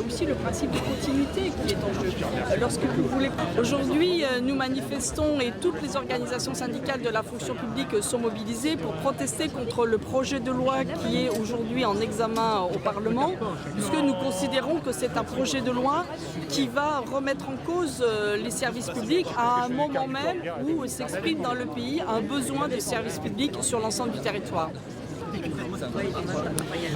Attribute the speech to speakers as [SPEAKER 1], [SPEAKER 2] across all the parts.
[SPEAKER 1] aussi le principe de continuité qui est en jeu. Lorsque vous voulez... Aujourd'hui, nous manifestons et toutes les organisations syndicales de la fonction publique sont mobilisées pour protester contre le projet de loi qui est aujourd'hui en examen au Parlement, puisque nous considérons que c'est un projet de loi qui va remettre en cause les services publics à un moment même où s'exprime dans le pays un besoin de services publics sur l'ensemble du territoire.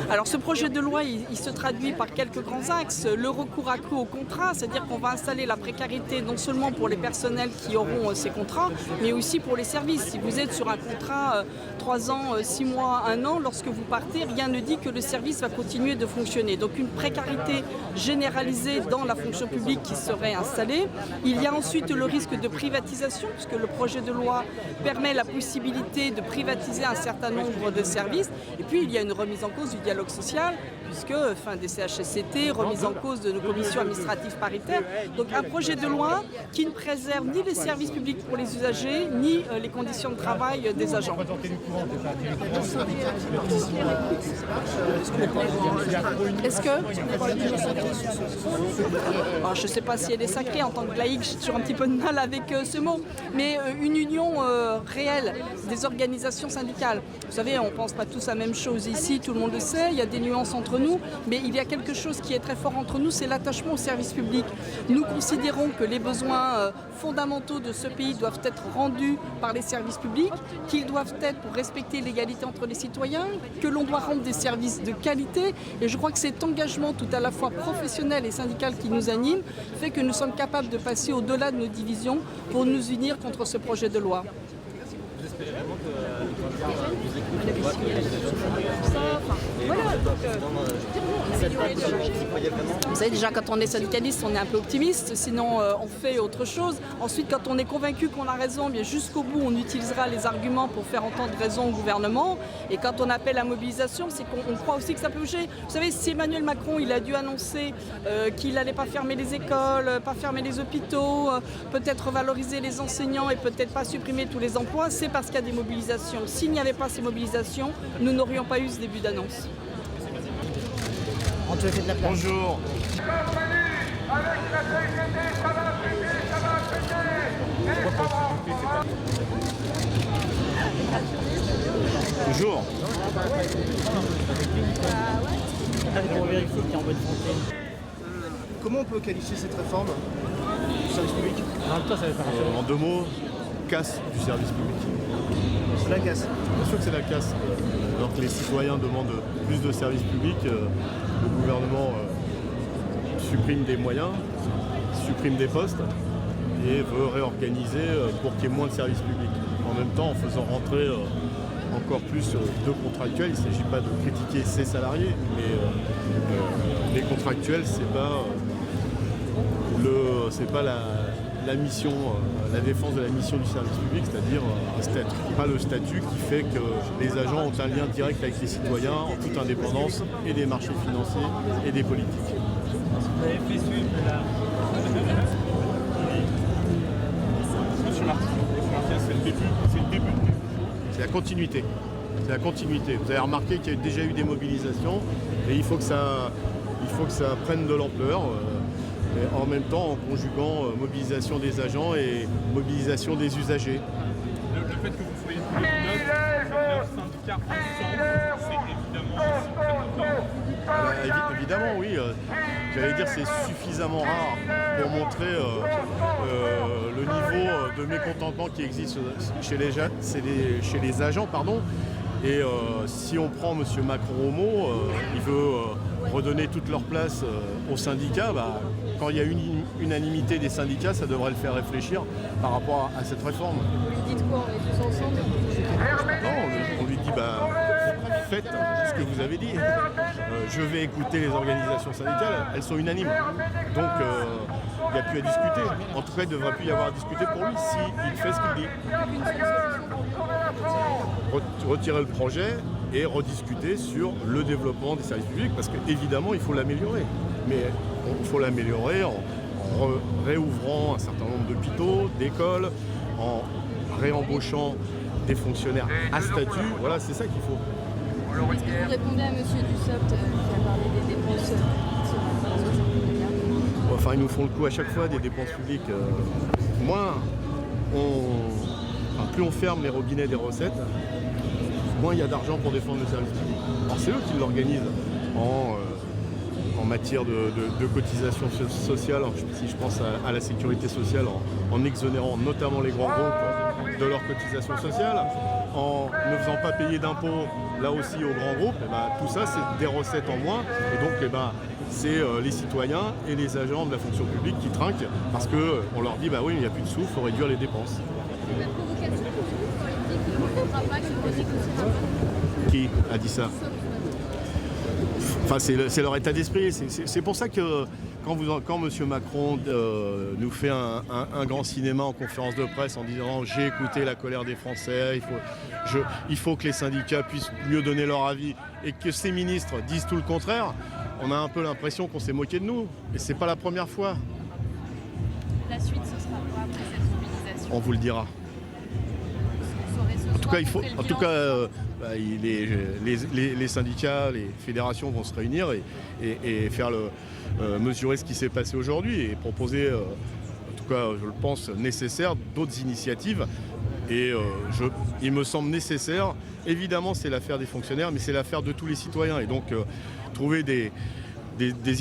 [SPEAKER 1] Alors ce projet de loi, il se traduit par quelques grands axes. Le recours accru au contrat, c'est-à-dire qu'on va installer la précarité non seulement pour les personnels qui auront ces contrats, mais aussi pour les services. Si vous êtes sur un contrat 3 ans, 6 mois, 1 an, lorsque vous partez, rien ne dit que le service va continuer de fonctionner. Donc une précarité généralisée dans la fonction publique qui serait installée. Il y a ensuite le risque de privatisation, puisque le projet de loi permet la possibilité de privatiser un certain nombre de services. Et puis il y a une remise en cause du dialogue social, puisque fin des CHSCT, remise en cause de nos commissions administratives paritaires. Donc un projet de loi qui ne préserve ni les services publics pour les usagers, ni les conditions de travail des agents. Est-ce que... Alors, je ne sais pas si elle est sacrée, en tant que laïque, j'ai toujours un petit peu de mal avec ce mot, mais une union réelle des organisations syndicales. Vous savez, on ne pense pas tous la même chose ici, tout le monde le sait, il y a des nuances entre nous, mais il y a quelque chose qui est très fort entre nous, c'est l'attachement au service public. Nous considérons que les besoins fondamentaux de ce pays doivent être rendus par les services publics, qu'ils doivent être pour respecter l'égalité entre les citoyens, que l'on doit rendre des services de qualité, et je crois que cet engagement tout à la fois professionnel et syndical qui nous anime fait que nous sommes capables de passer au-delà de nos divisions pour nous unir contre ce projet de loi. Vous espérez vraiment vous savez, déjà quand on est syndicaliste, on est un peu optimiste, sinon on fait autre chose. Ensuite, quand on est convaincu qu'on a raison, bien jusqu'au bout, on utilisera les arguments pour faire entendre raison au gouvernement. Et quand on appelle à mobilisation, c'est qu'on croit aussi que ça peut bouger. Vous savez, si Emmanuel Macron, il a dû annoncer qu'il n'allait pas fermer les écoles, pas fermer les hôpitaux, peut-être valoriser les enseignants et peut-être pas supprimer tous les emplois, c'est parce qu'il y a des mobilisations. S'il n'y avait pas ces mobilisations, nous n'aurions pas eu ce début d'annonce.
[SPEAKER 2] Bonjour. Bonjour.
[SPEAKER 3] Comment on peut qualifier cette réforme du service public?
[SPEAKER 2] En 2 mots, casse du service public.
[SPEAKER 3] C'est la casse.
[SPEAKER 2] Bien sûr que c'est la casse. Alors que les citoyens demandent plus de services publics, le gouvernement supprime des moyens, supprime des postes et veut réorganiser pour qu'il y ait moins de services publics. En même temps, en faisant rentrer encore plus de contractuels, il ne s'agit pas de critiquer ces salariés, mais les contractuels, c'est pas la mission, la défense de la mission du service public, c'est-à-dire un statut, pas le statut qui fait que les agents ont un lien direct avec les citoyens en toute indépendance et des marchés financiers et des politiques.
[SPEAKER 4] Monsieur Martin, c'est le début.
[SPEAKER 2] C'est la continuité. C'est la continuité. Vous avez remarqué qu'il y a déjà eu des mobilisations et il faut que ça prenne de l'ampleur. Mais en même temps en conjuguant mobilisation des agents et mobilisation des usagers.
[SPEAKER 4] Le fait que vous soyez 9 syndicats ensemble, c'est évidemment
[SPEAKER 2] Évidemment, oui. J'allais dire c'est suffisamment rare pour montrer le niveau de mécontentement qui existe chez les agents. Et si on prend M. Macron au mot, il veut redonner toute leur place aux syndicats. Quand il y a une unanimité des syndicats, ça devrait le faire réfléchir par rapport à cette réforme.
[SPEAKER 1] Vous lui dites quoi? On est tous ensemble?
[SPEAKER 2] Non, on lui dit faites ce que vous avez dit. Je vais écouter les organisations syndicales, elles sont unanimes. Donc il n'y a plus à discuter. En tout cas, il ne devrait plus y avoir à discuter pour lui s'il fait ce qu'il dit. Retirer le projet et rediscuter sur le développement des services publics parce qu'évidemment il faut l'améliorer. Mais il faut l'améliorer en réouvrant un certain nombre d'hôpitaux, d'écoles, en réembauchant des fonctionnaires à statut. Voilà, c'est ça qu'il faut.
[SPEAKER 1] Est-ce que vous répondez à M. Dussopt qui a parlé des dépenses
[SPEAKER 2] Enfin, ils nous font le coup à chaque fois des dépenses publiques. Plus on ferme les robinets des recettes, moins il y a d'argent pour défendre le service public. Alors c'est eux qui l'organisent en matière de cotisation sociale, si je pense à la sécurité sociale, en exonérant notamment les grands groupes de leurs cotisations sociales, en ne faisant pas payer d'impôts là aussi aux grands groupes. Tout ça c'est des recettes en moins, et donc c'est les citoyens et les agents de la fonction publique qui trinquent parce qu'on leur dit oui, mais il n'y a plus de sous, il faut réduire les dépenses. Qui a dit ça? Enfin, c'est leur état d'esprit. C'est pour ça que quand M. Macron nous fait un grand cinéma en conférence de presse en disant « j'ai écouté la colère des Français, il faut que les syndicats puissent mieux donner leur avis » et que ces ministres disent tout le contraire, on a un peu l'impression qu'on s'est moqué de nous. Et c'est pas la première fois.
[SPEAKER 5] La suite, ce sera quoi après cette mobilisation?
[SPEAKER 2] On vous le dira. En tout cas, les syndicats, les fédérations vont se réunir et faire mesurer ce qui s'est passé aujourd'hui et proposer, en tout cas, je le pense, nécessaire, d'autres initiatives. Et il me semble nécessaire, évidemment, c'est l'affaire des fonctionnaires, mais c'est l'affaire de tous les citoyens. Et donc, trouver des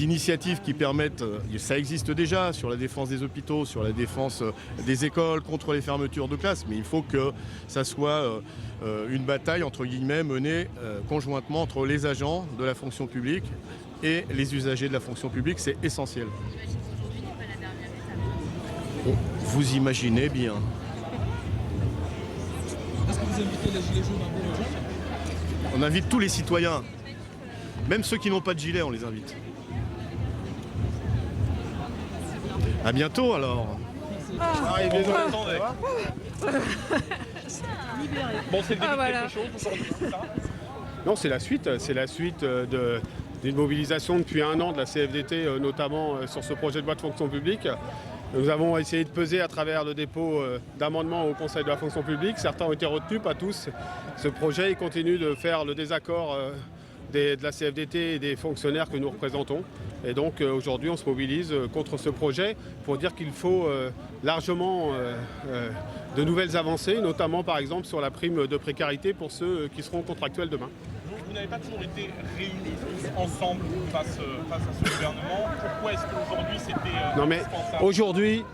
[SPEAKER 2] initiatives qui permettent, ça existe déjà sur la défense des hôpitaux, sur la défense des écoles, contre les fermetures de classes, mais il faut que ça soit une bataille, entre guillemets, menée conjointement entre les agents de la fonction publique et les usagers de la fonction publique, c'est essentiel. Vous imaginez bien.
[SPEAKER 6] Est-ce que vous invitez les gilets jaunes à vous rejoindre?
[SPEAKER 2] On invite tous les citoyens. Même ceux qui n'ont pas de gilet, on les invite. À bientôt alors.
[SPEAKER 4] Bon, c'est le début de quelque chose aujourd'hui, c'est ça?
[SPEAKER 7] Non, c'est la suite d'une mobilisation depuis 1 an de la CFDT, notamment sur ce projet de loi de fonction publique. Nous avons essayé de peser à travers le dépôt d'amendements au Conseil de la fonction publique. Certains ont été retenus, pas tous. Ce projet il continue de faire le désaccord de la CFDT et des fonctionnaires que nous représentons. Et donc aujourd'hui, on se mobilise contre ce projet pour dire qu'il faut largement de nouvelles avancées, notamment par exemple sur la prime de précarité pour ceux qui seront contractuels demain.
[SPEAKER 4] Donc vous n'avez pas toujours été réunis tous ensemble face à ce gouvernement. Pourquoi est-ce qu'aujourd'hui c'était
[SPEAKER 7] Non mais
[SPEAKER 4] indispensable?
[SPEAKER 7] aujourd'hui,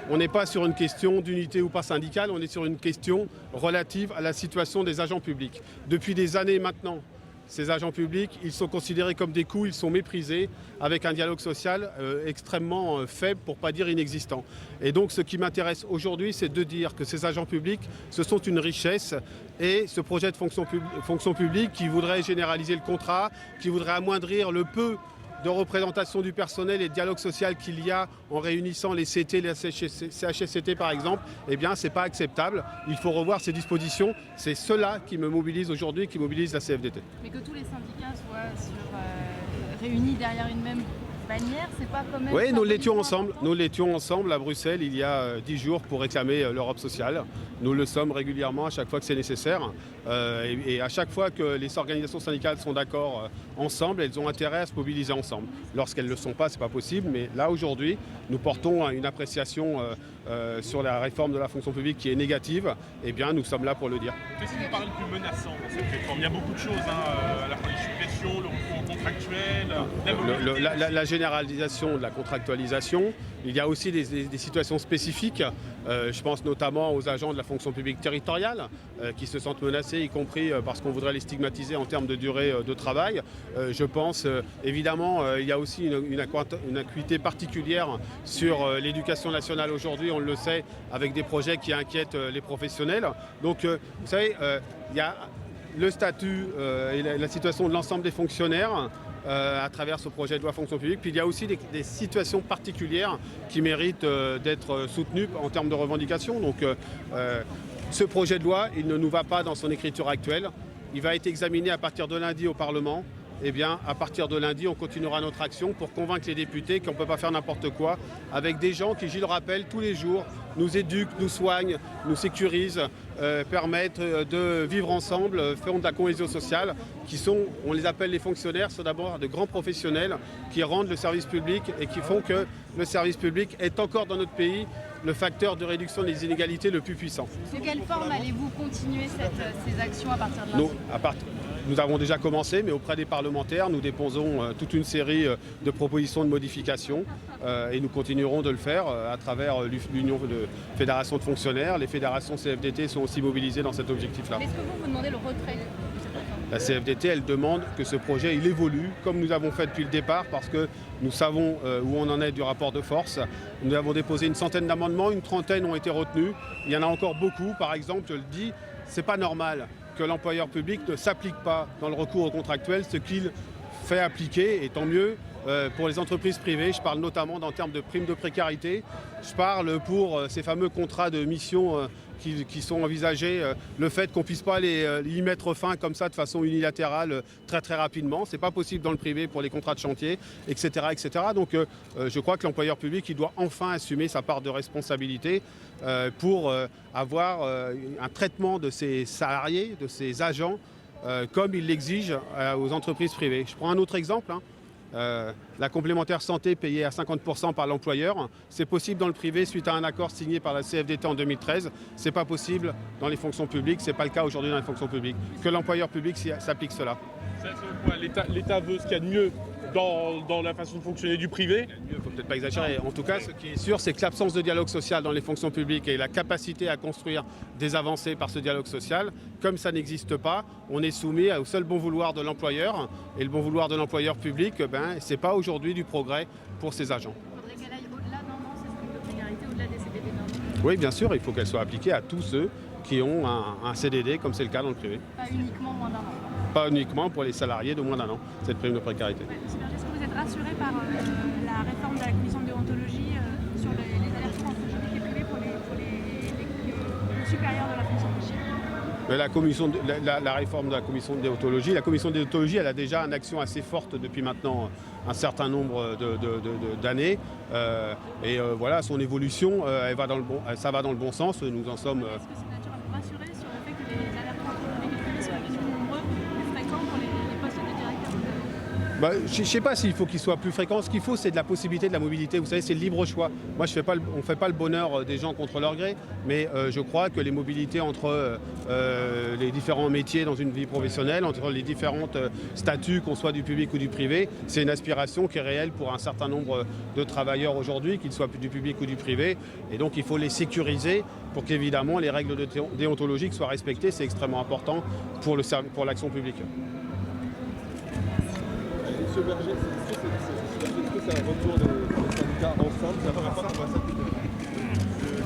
[SPEAKER 7] on n'est pas sur une question d'unité ou pas syndicale, on est sur une question relative à la situation des agents publics. Depuis des années maintenant, ces agents publics, ils sont considérés comme des coups, ils sont méprisés, avec un dialogue social extrêmement faible, pour ne pas dire inexistant. Et donc ce qui m'intéresse aujourd'hui, c'est de dire que ces agents publics, ce sont une richesse, et ce projet de fonction publique qui voudrait généraliser le contrat, qui voudrait amoindrir le peu de représentation du personnel et de dialogue social qu'il y a en réunissant les CT, les CHSCT par exemple, eh bien c'est pas acceptable. Il faut revoir ces dispositions. C'est cela qui me mobilise aujourd'hui, qui mobilise la CFDT.
[SPEAKER 5] Mais que tous les syndicats soient réunis derrière une même bannière, c'est pas quand même...
[SPEAKER 7] Oui, nous l'étions ensemble. Nous l'étions ensemble à Bruxelles il y a 10 jours pour réclamer l'Europe sociale. Nous le sommes régulièrement à chaque fois que c'est nécessaire. Et à chaque fois que les organisations syndicales sont d'accord ensemble, elles ont intérêt à se mobiliser ensemble. Lorsqu'elles ne le sont pas, c'est pas possible. Mais là, aujourd'hui, nous portons une appréciation sur la réforme de la fonction publique qui est négative. Eh bien, nous sommes là pour le dire.
[SPEAKER 4] Qu'est-ce qui vous paraît le plus menaçant dans cette réforme? Il y a beaucoup de choses, à la fois les suppressions, le recours contractuel,
[SPEAKER 7] la généralisation de la contractualisation. Il y a aussi des situations spécifiques. Je pense notamment aux agents de la fonction publique territoriale qui se sentent menacés, y compris parce qu'on voudrait les stigmatiser en termes de durée de travail. Je pense évidemment, il y a aussi une acuité particulière sur l'éducation nationale aujourd'hui, on le sait, avec des projets qui inquiètent les professionnels. Donc, vous savez, il y a le statut et la situation de l'ensemble des fonctionnaires à travers ce projet de loi fonction publique. Puis il y a aussi des situations particulières qui méritent d'être soutenues en termes de revendications. Donc ce projet de loi, il ne nous va pas dans son écriture actuelle. Il va être examiné à partir de lundi au Parlement. eh bien, à partir de lundi, on continuera notre action pour convaincre les députés qu'on ne peut pas faire n'importe quoi avec des gens qui, je le rappelle, tous les jours nous éduquent, nous soignent, nous sécurisent, permettent de vivre ensemble, font de la cohésion sociale, qui sont, on les appelle les fonctionnaires, sont d'abord de grands professionnels qui rendent le service public et qui font que le service public est encore dans notre pays le facteur de réduction des inégalités le plus puissant.
[SPEAKER 5] De quelle forme allez-vous continuer ces actions à partir de lundi?
[SPEAKER 7] Nous avons déjà commencé, mais auprès des parlementaires, nous déposons toute une série de propositions de modifications et nous continuerons de le faire à travers l'Union de fédérations de fonctionnaires. Les fédérations CFDT sont aussi mobilisées dans cet objectif-là.
[SPEAKER 5] Est-ce que vous demandez le retrait de cette réforme?
[SPEAKER 7] La CFDT, elle demande que ce projet il évolue, comme nous avons fait depuis le départ, parce que nous savons où on en est du rapport de force. Nous avons déposé une centaine d'amendements, une trentaine ont été retenus. Il y en a encore beaucoup. Par exemple, je le dis, c'est pas normal que l'employeur public ne s'applique pas dans le recours au contractuel ce qu'il fait appliquer, et tant mieux pour les entreprises privées. Je parle notamment en termes de primes de précarité. Je parle pour ces fameux contrats de mission qui sont envisagés, le fait qu'on ne puisse pas y mettre fin comme ça de façon unilatérale très très rapidement. Ce n'est pas possible dans le privé pour les contrats de chantier, etc. etc. Donc je crois que l'employeur public il doit enfin assumer sa part de responsabilité pour avoir un traitement de ses salariés, de ses agents, comme il l'exige aux entreprises privées. Je prends un autre exemple. La complémentaire santé payée à 50% par l'employeur, c'est possible dans le privé suite à un accord signé par la CFDT en 2013. C'est pas possible dans les fonctions publiques, c'est pas le cas aujourd'hui dans les fonctions publiques. Que l'employeur public s'applique cela.
[SPEAKER 4] L'État veut ce qu'il y a de mieux dans la façon de fonctionner du privé.
[SPEAKER 7] Il ne faut peut-être pas exagérer. En tout cas, ce qui est sûr, c'est que l'absence de dialogue social dans les fonctions publiques et la capacité à construire des avancées par ce dialogue social, comme ça n'existe pas, on est soumis au seul bon vouloir de l'employeur. Et le bon vouloir de l'employeur public, ce n'est pas aujourd'hui du progrès pour ses agents.
[SPEAKER 5] Il faudrait qu'elle aille au-delà d'un an, cette prime de précarité, au-delà des CDD d'un an.
[SPEAKER 7] Oui, bien sûr, il faut qu'elle soit appliquée à tous ceux qui ont un CDD, comme c'est le cas dans le privé.
[SPEAKER 5] Pas uniquement moins d'un an.
[SPEAKER 7] Pas uniquement pour les salariés de moins d'un an, cette prime de précarité.
[SPEAKER 5] Est-ce que vous êtes rassuré par la réforme de la commission de déontologie sur les alertes entre public et privé pour les supérieurs de la fonction publique?
[SPEAKER 7] La réforme de la commission de déontologie, elle a déjà une action assez forte depuis maintenant un certain nombre d'années. Voilà, son évolution, ça va dans le bon sens. Nous en sommes.
[SPEAKER 5] Est-ce que c'est de nature à vous rassurer sur le fait que les alertes entre public et privé soient plus nombreux, plus fréquents pour les postes de directeur?
[SPEAKER 7] Je ne sais pas s'il faut qu'ils soient plus fréquents. Ce qu'il faut, c'est de la possibilité de la mobilité. Vous savez, c'est le libre choix. Moi, on ne fait pas le bonheur des gens contre leur gré, mais je crois que les mobilités entre les différents métiers dans une vie professionnelle, entre les différents statuts, qu'on soit du public ou du privé, c'est une aspiration qui est réelle pour un certain nombre de travailleurs aujourd'hui, qu'ils soient du public ou du privé. Et donc, il faut les sécuriser pour qu'évidemment les règles déontologiques soient respectées. C'est extrêmement important pour l'action publique.
[SPEAKER 6] Monsieur Berger, est-ce que c'est un retour des syndicats ensemble? C'est la première fois qu'on voit ça depuis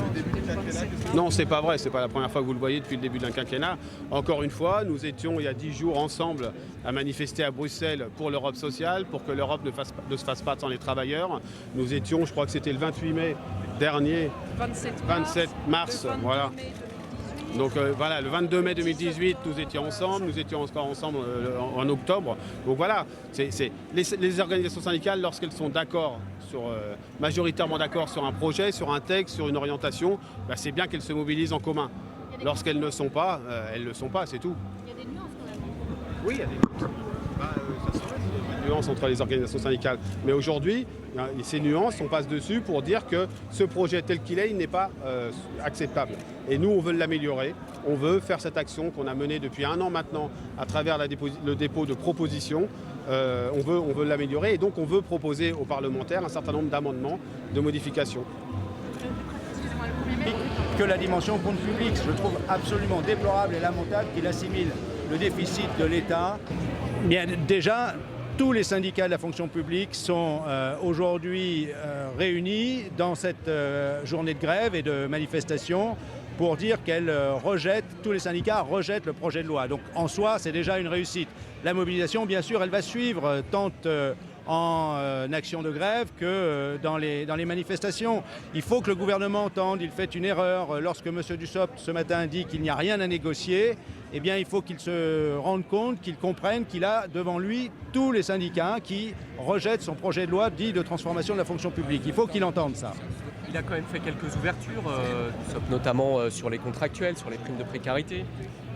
[SPEAKER 6] le début du quinquennat?
[SPEAKER 7] Non, c'est pas vrai, c'est pas la première fois que vous le voyez depuis le début d'un quinquennat. Encore une fois, nous étions il y a 10 jours ensemble à manifester à Bruxelles pour l'Europe sociale, pour que l'Europe ne se fasse pas sans les travailleurs. Nous étions, je crois que c'était le 28 mai dernier, 27 mars, voilà. Donc voilà, le 22 mai 2018, nous étions ensemble, nous étions encore ensemble en octobre. Donc voilà, les organisations syndicales, lorsqu'elles sont d'accord, majoritairement d'accord sur un projet, sur un texte, sur une orientation, c'est bien qu'elles se mobilisent en commun. Lorsqu'elles ne sont pas, elles ne le sont pas, c'est tout.
[SPEAKER 5] Il y a des nuances quand même.
[SPEAKER 7] Oui, il y a des nuances. Ça se fait, il y a des nuances entre les organisations syndicales. Mais aujourd'hui, ces nuances, on passe dessus pour dire que ce projet tel qu'il est, il n'est pas acceptable. Et nous, on veut l'améliorer. On veut faire cette action qu'on a menée depuis 1 an maintenant à travers le dépôt de propositions. On veut l'améliorer et donc on veut proposer aux parlementaires un certain nombre d'amendements, de modifications.
[SPEAKER 8] Que la dimension compte public, je trouve absolument déplorable et lamentable qu'il assimile le déficit de l'État. Bien, déjà, tous les syndicats de la fonction publique sont aujourd'hui réunis dans cette journée de grève et de manifestation pour dire tous les syndicats rejettent le projet de loi. Donc en soi, c'est déjà une réussite. La mobilisation, bien sûr, elle va suivre tant en action de grève que dans les manifestations. Il faut que le gouvernement entende, il fait une erreur. Lorsque M. Dussopt ce matin dit qu'il n'y a rien à négocier, eh bien il faut qu'il se rende compte, qu'il comprenne qu'il a devant lui tous les syndicats qui rejettent son projet de loi dit de transformation de la fonction publique. Il faut qu'il entende ça.
[SPEAKER 9] Il a quand même fait quelques ouvertures, notamment sur les contractuels, sur les primes de précarité.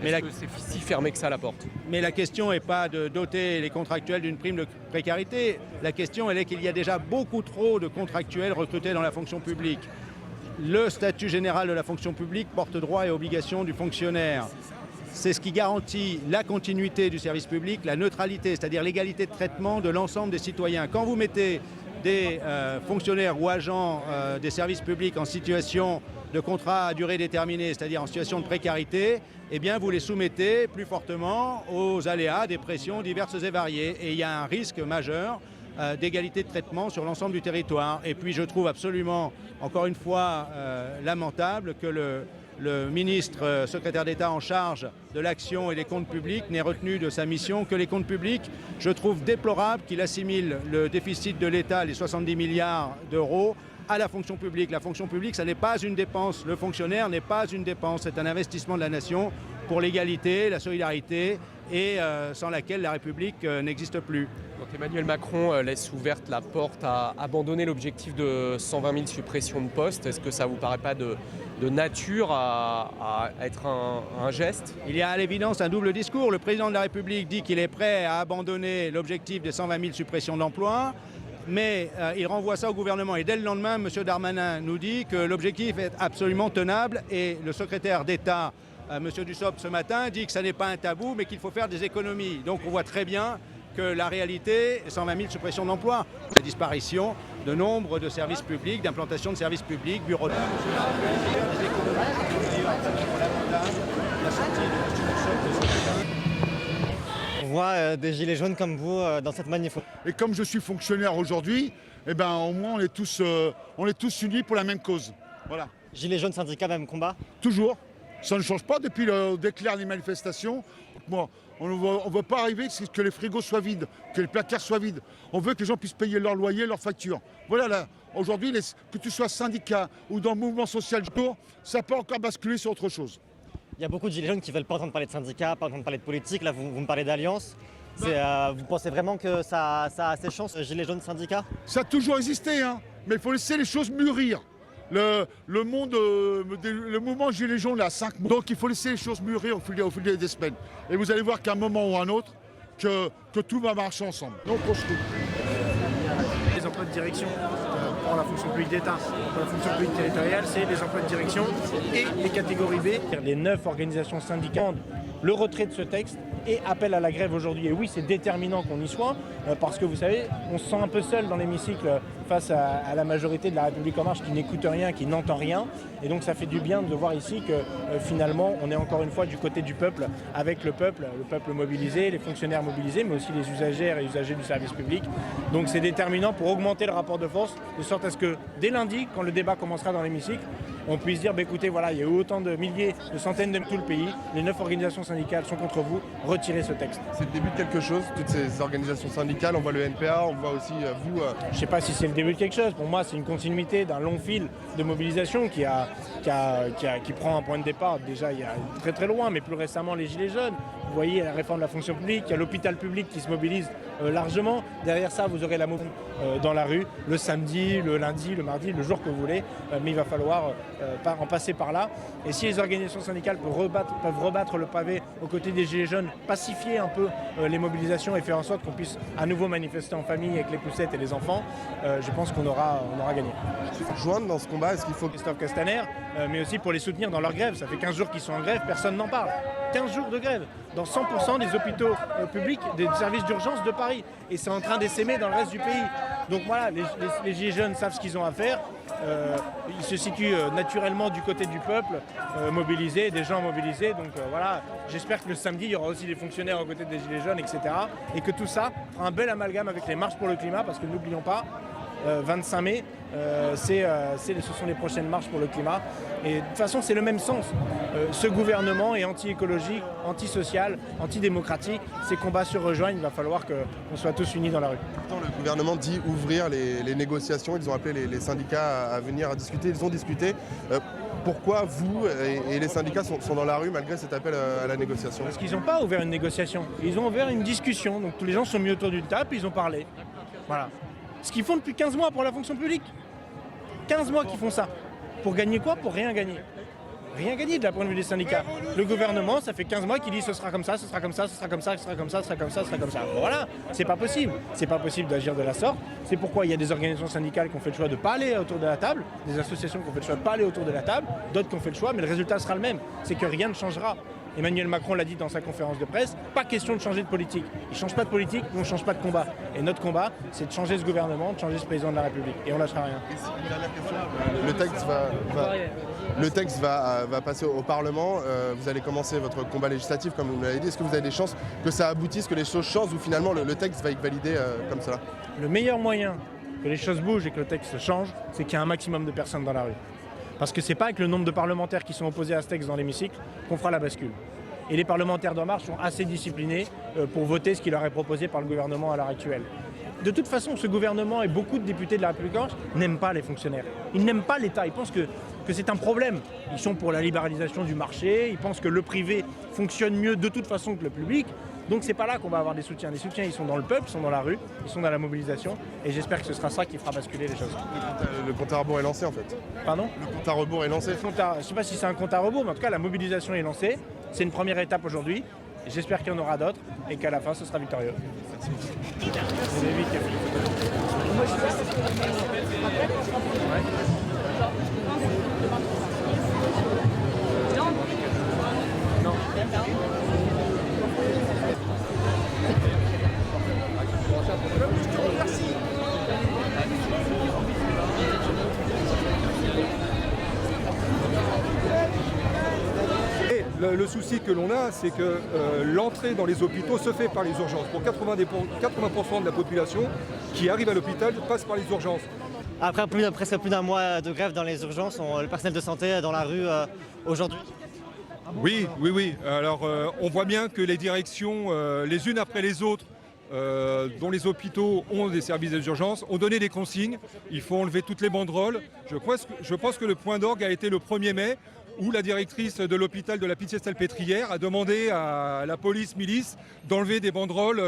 [SPEAKER 9] Est-ce que c'est si fermé que ça la porte?
[SPEAKER 8] Mais la question n'est pas de doter les contractuels d'une prime de précarité. La question elle est qu'il y a déjà beaucoup trop de contractuels recrutés dans la fonction publique. Le statut général de la fonction publique porte droit et obligations du fonctionnaire. C'est ce qui garantit la continuité du service public, la neutralité, c'est-à-dire l'égalité de traitement de l'ensemble des citoyens. Quand vous mettez des fonctionnaires ou agents des services publics en situation de contrat à durée déterminée, c'est-à-dire en situation de précarité, eh bien vous les soumettez plus fortement aux aléas des pressions diverses et variées. Et il y a un risque majeur d'égalité de traitement sur l'ensemble du territoire. Et puis je trouve absolument, encore une fois, lamentable que le ministre secrétaire d'État en charge de l'action et des comptes publics n'ait retenu de sa mission que les comptes publics. Je trouve déplorable qu'il assimile le déficit de l'État, les 70 milliards d'euros, à la fonction publique. La fonction publique, ça n'est pas une dépense. Le fonctionnaire n'est pas une dépense. C'est un investissement de la nation pour l'égalité, la solidarité et sans laquelle la République n'existe plus.
[SPEAKER 9] Donc Emmanuel Macron laisse ouverte la porte à abandonner l'objectif de 120 000 suppressions de postes. Est-ce que ça ne vous paraît pas de nature à être un geste?
[SPEAKER 8] Il y a à l'évidence un double discours. Le président de la République dit qu'il est prêt à abandonner l'objectif des 120 000 suppressions d'emplois. Mais il renvoie ça au gouvernement. Et dès le lendemain, M. Darmanin nous dit que l'objectif est absolument tenable. Et le secrétaire d'État, M. Dussopt, ce matin, dit que ça n'est pas un tabou, mais qu'il faut faire des économies. Donc on voit très bien que la réalité est 120 000 suppressions d'emplois. La disparition de nombre de services publics, d'implantation de services publics, bureaux de...
[SPEAKER 10] On voit des gilets jaunes comme vous dans cette manif.
[SPEAKER 11] Et comme je suis fonctionnaire aujourd'hui, eh ben, au moins on est tous unis pour la même cause. Voilà.
[SPEAKER 10] Gilets jaunes, syndicats, même combat?
[SPEAKER 11] Toujours. Ça ne change pas depuis le déclare les manifestations. Moi, on ne veut pas arriver que les frigos soient vides, que les placards soient vides. On veut que les gens puissent payer leur loyer, leurs factures. Voilà, là, aujourd'hui, que tu sois syndicat ou dans le mouvement social, ça peut encore basculer sur autre chose.
[SPEAKER 10] Il y a beaucoup de gilets jaunes qui ne veulent pas entendre parler de syndicats, pas entendre parler de politique. Là, vous me parlez d'alliance. Vous pensez vraiment que ça a ses chances, gilets jaunes, syndicats?
[SPEAKER 11] Ça a toujours existé, hein, mais il faut laisser les choses mûrir. Le mouvement Gilets jaunes a 5 mois. Donc il faut laisser les choses mûrir au fil des semaines. Et vous allez voir qu'à un moment ou à un autre, que tout va marcher ensemble. Donc on se trouve.
[SPEAKER 3] Les emplois de direction pour la fonction publique d'État, pour la fonction publique territoriale, c'est les emplois de direction et les catégories B.
[SPEAKER 12] Les 9 organisations syndicales, le retrait de ce texte et appel à la grève aujourd'hui. Et oui, c'est déterminant qu'on y soit, parce que vous savez, on se sent un peu seul dans l'hémicycle face à la majorité de la République En Marche qui n'écoute rien, qui n'entend rien. Et donc ça fait du bien de voir ici que finalement, on est encore une fois du côté du peuple, avec le peuple mobilisé, les fonctionnaires mobilisés, mais aussi les usagères et usagers du service public. Donc c'est déterminant pour augmenter le rapport de force, de sorte à ce que dès lundi, quand le débat commencera dans l'hémicycle, on puisse dire, écoutez, voilà, il y a eu autant de milliers, de centaines de tout le pays, les 9 organisations syndicales sont contre vous, retirez ce texte.
[SPEAKER 6] C'est le début de quelque chose, toutes ces organisations syndicales, on voit le NPA, on voit aussi vous...
[SPEAKER 12] Je ne sais pas si c'est le début de quelque chose, pour moi c'est une continuité d'un long fil de mobilisation qui prend un point de départ déjà il y a très très loin, mais plus récemment les Gilets jaunes. Vous voyez la réforme de la fonction publique, il y a l'hôpital public qui se mobilise largement. Derrière ça, vous aurez la mobilisation dans la rue, le samedi, le lundi, le mardi, le jour que vous voulez. Mais il va falloir en passer par là. Et si les organisations syndicales peuvent rebattre le pavé aux côtés des Gilets jaunes, pacifier un peu les mobilisations et faire en sorte qu'on puisse à nouveau manifester en famille avec les poussettes et les enfants, je pense qu'on aura gagné.
[SPEAKER 6] Joindre dans ce combat, est-ce qu'il faut...
[SPEAKER 12] Christophe Castaner, mais aussi pour les soutenir dans leur grève. Ça fait 15 jours qu'ils sont en grève, personne n'en parle. 15 jours de grève dans 100% des hôpitaux publics, des services d'urgence de Paris. Et c'est en train d'essaimer dans le reste du pays. Donc voilà, les Gilets jaunes savent ce qu'ils ont à faire. Ils se situent naturellement du côté du peuple, mobilisé, des gens mobilisés. Donc voilà, j'espère que le samedi, il y aura aussi des fonctionnaires aux côtés des Gilets jaunes, etc. Et que tout ça fera un bel amalgame avec les marches pour le climat, parce que n'oublions pas, 25 mai, ce sont les prochaines marches pour le climat. Et de toute façon, c'est le même sens. Ce gouvernement est anti-écologique, anti-social, antidémocratique. Ces combats se rejoignent, il va falloir qu'on soit tous unis dans la rue.
[SPEAKER 6] Pourtant, le gouvernement dit ouvrir les négociations. Ils ont appelé les syndicats à venir à discuter. Ils ont discuté. Pourquoi vous et les syndicats sont dans la rue malgré cet appel à la négociation?
[SPEAKER 12] Parce qu'ils n'ont pas ouvert une négociation, ils ont ouvert une discussion. Donc tous les gens sont mis autour d'une table, ils ont parlé. Voilà. Ce qu'ils font depuis 15 mois pour la fonction publique. 15 mois qu'ils font ça. Pour gagner quoi? Pour rien gagner. Rien gagné de la point de vue des syndicats. Le gouvernement, ça fait 15 mois qu'il dit ce sera comme ça, ce sera comme ça, ce sera comme ça, ce sera comme ça, ce sera comme ça, ce sera comme ça. Bon, voilà, c'est pas possible. C'est pas possible d'agir de la sorte. C'est pourquoi il y a des organisations syndicales qui ont fait le choix de ne pas aller autour de la table, des associations qui ont fait le choix de ne pas aller autour de la table, d'autres qui ont fait le choix, mais le résultat sera le même. C'est que rien ne changera. Emmanuel Macron l'a dit dans sa conférence de presse, pas question de changer de politique. Il ne change pas de politique, on ne change pas de combat. Et notre combat, c'est de changer ce gouvernement, de changer ce président de la République. Et on ne lâchera rien.
[SPEAKER 6] Une dernière question. Le texte va passer au Parlement. Vous allez commencer votre combat législatif, comme vous l'avez dit. Est-ce que vous avez des chances que ça aboutisse, que les choses changent ou finalement le texte va être validé comme cela?
[SPEAKER 12] Le meilleur moyen que les choses bougent et que le texte change, c'est qu'il y a un maximum de personnes dans la rue. Parce que c'est pas avec le nombre de parlementaires qui sont opposés à ce texte dans l'hémicycle qu'on fera la bascule. Et les parlementaires d'En Marche sont assez disciplinés pour voter ce qui leur est proposé par le gouvernement à l'heure actuelle. De toute façon, ce gouvernement et beaucoup de députés de la République en marche n'aiment pas les fonctionnaires. Ils n'aiment pas l'État. Ils pensent que c'est un problème. Ils sont pour la libéralisation du marché. Ils pensent que le privé fonctionne mieux de toute façon que le public. Donc c'est pas là qu'on va avoir des soutiens. Les soutiens, ils sont dans le peuple, ils sont dans la rue, ils sont dans la mobilisation. Et j'espère que ce sera ça qui fera basculer les choses.
[SPEAKER 6] Le compte à rebours est lancé en fait.
[SPEAKER 12] Pardon?
[SPEAKER 6] Le compte à rebours est lancé.
[SPEAKER 12] Je ne sais pas si c'est un compte à rebours, mais en tout cas la mobilisation est lancée. C'est une première étape aujourd'hui. J'espère qu'il y en aura d'autres et qu'à la fin ce sera victorieux.
[SPEAKER 13] Le souci que l'on a, c'est que l'entrée dans les hôpitaux se fait par les urgences. Pour 80% de la population qui arrive à l'hôpital passe par les urgences.
[SPEAKER 10] Après presque plus d'un mois de grève dans les urgences, le personnel de santé est dans la rue aujourd'hui.
[SPEAKER 13] Oui. Alors on voit bien que les directions, les unes après les autres, dont les hôpitaux ont des services d'urgence, ont donné des consignes. Il faut enlever toutes les banderoles. Je pense que le point d'orgue a été le 1er mai, où la directrice de l'hôpital de la Pitié-Salpêtrière a demandé à la police-milice d'enlever des banderoles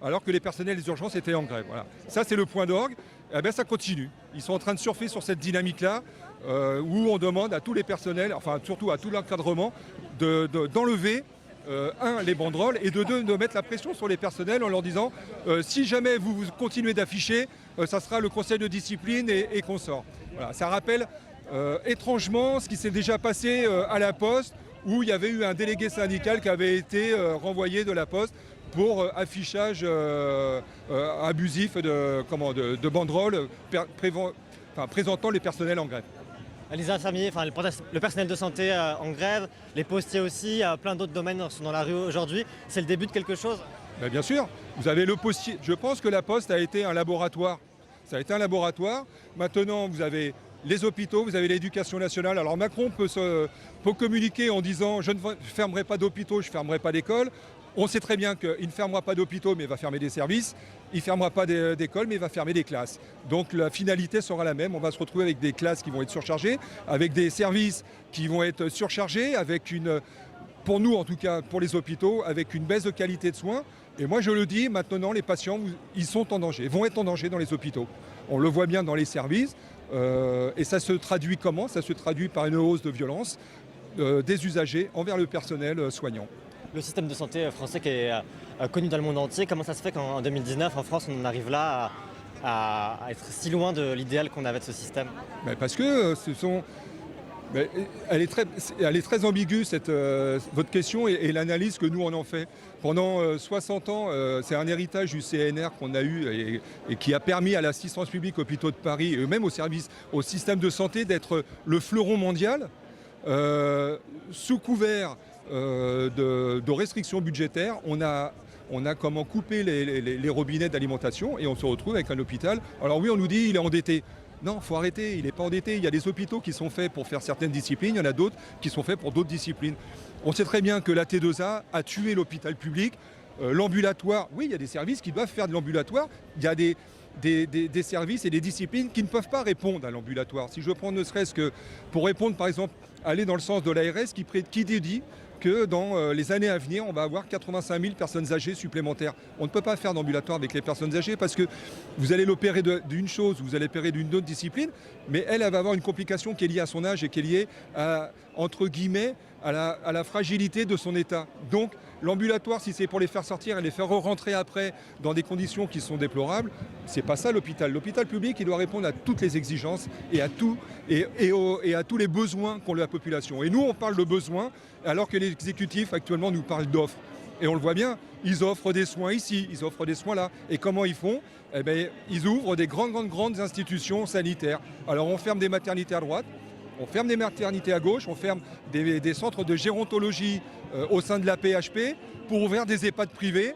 [SPEAKER 13] alors que les personnels des urgences étaient en grève. Voilà. Ça, c'est le point d'orgue. Eh bien, ça continue. Ils sont en train de surfer sur cette dynamique-là, où on demande à tous les personnels, enfin surtout à tout l'encadrement, d'enlever les banderoles, et de mettre la pression sur les personnels en leur disant si jamais vous continuez d'afficher, ça sera le conseil de discipline et qu'on sort. Voilà. Ça rappelle étrangement ce qui s'est déjà passé à la Poste, où il y avait eu un délégué syndical qui avait été renvoyé de la Poste pour affichage abusif de banderoles présentant les personnels en grève.
[SPEAKER 10] Les infirmiers, le personnel de santé en grève, les postiers aussi, plein d'autres domaines sont dans la rue aujourd'hui. C'est le début de quelque chose?
[SPEAKER 13] Bien sûr, vous avez le postier. Je pense que la Poste a été un laboratoire. Ça a été un laboratoire. Maintenant, vous avez les hôpitaux, vous avez l'éducation nationale. Alors Macron peut communiquer en disant « je ne fermerai pas d'hôpitaux, je ne fermerai pas d'écoles ». On sait très bien qu'il ne fermera pas d'hôpitaux, mais il va fermer des services. Il ne fermera pas d'écoles, mais il va fermer des classes. Donc la finalité sera la même. On va se retrouver avec des classes qui vont être surchargées, avec des services qui vont être surchargés, avec pour nous en tout cas, pour les hôpitaux, avec une baisse de qualité de soins. Et moi je le dis, maintenant les patients, ils sont en danger, vont être en danger dans les hôpitaux. On le voit bien dans les services. Et ça se traduit comment? Ça se traduit par une hausse de violence des usagers envers le personnel soignant.
[SPEAKER 10] Le système de santé français qui est connu dans le monde entier, comment ça se fait qu'en 2019, en France, on en arrive là à être si loin de l'idéal qu'on avait de ce système?
[SPEAKER 13] Parce que elle est très ambiguë, votre question, et l'analyse que nous on en fait. Pendant 60 ans, c'est un héritage du CNR qu'on a eu et qui a permis à l'assistance publique hôpitaux de Paris et même au système de santé d'être le fleuron mondial, sous couvert de restrictions budgétaires. On a coupé les robinets d'alimentation et on se retrouve avec un hôpital. Alors oui, on nous dit il est endetté. Non, il faut arrêter, il n'est pas endetté. Il y a des hôpitaux qui sont faits pour faire certaines disciplines, il y en a d'autres qui sont faits pour d'autres disciplines. On sait très bien que la T2A a tué l'hôpital public. L'ambulatoire, oui, il y a des services qui doivent faire de l'ambulatoire. Il y a des services et des disciplines qui ne peuvent pas répondre à l'ambulatoire. Si je prends ne serait-ce que pour répondre, par exemple, aller dans le sens de l'ARS qui dit que dans les années à venir, on va avoir 85 000 personnes âgées supplémentaires. On ne peut pas faire d'ambulatoire avec les personnes âgées parce que vous allez l'opérer d'une chose, vous allez l'opérer d'une autre discipline, mais elle va avoir une complication qui est liée à son âge et qui est liée à, entre guillemets, à la fragilité de son état. Donc l'ambulatoire, si c'est pour les faire sortir et les faire rentrer après dans des conditions qui sont déplorables, c'est pas ça l'hôpital. L'hôpital public, il doit répondre à toutes les exigences et à tous les besoins qu'ont la population. Et nous, on parle de besoins, alors que l'exécutif actuellement nous parle d'offres. Et on le voit bien, ils offrent des soins ici, ils offrent des soins là. Et comment ils font? Eh bien, ils ouvrent des grandes institutions sanitaires. Alors on ferme des maternités à droite, on ferme des maternités à gauche, on ferme des centres de gérontologie au sein de la PHP pour ouvrir des EHPAD privés.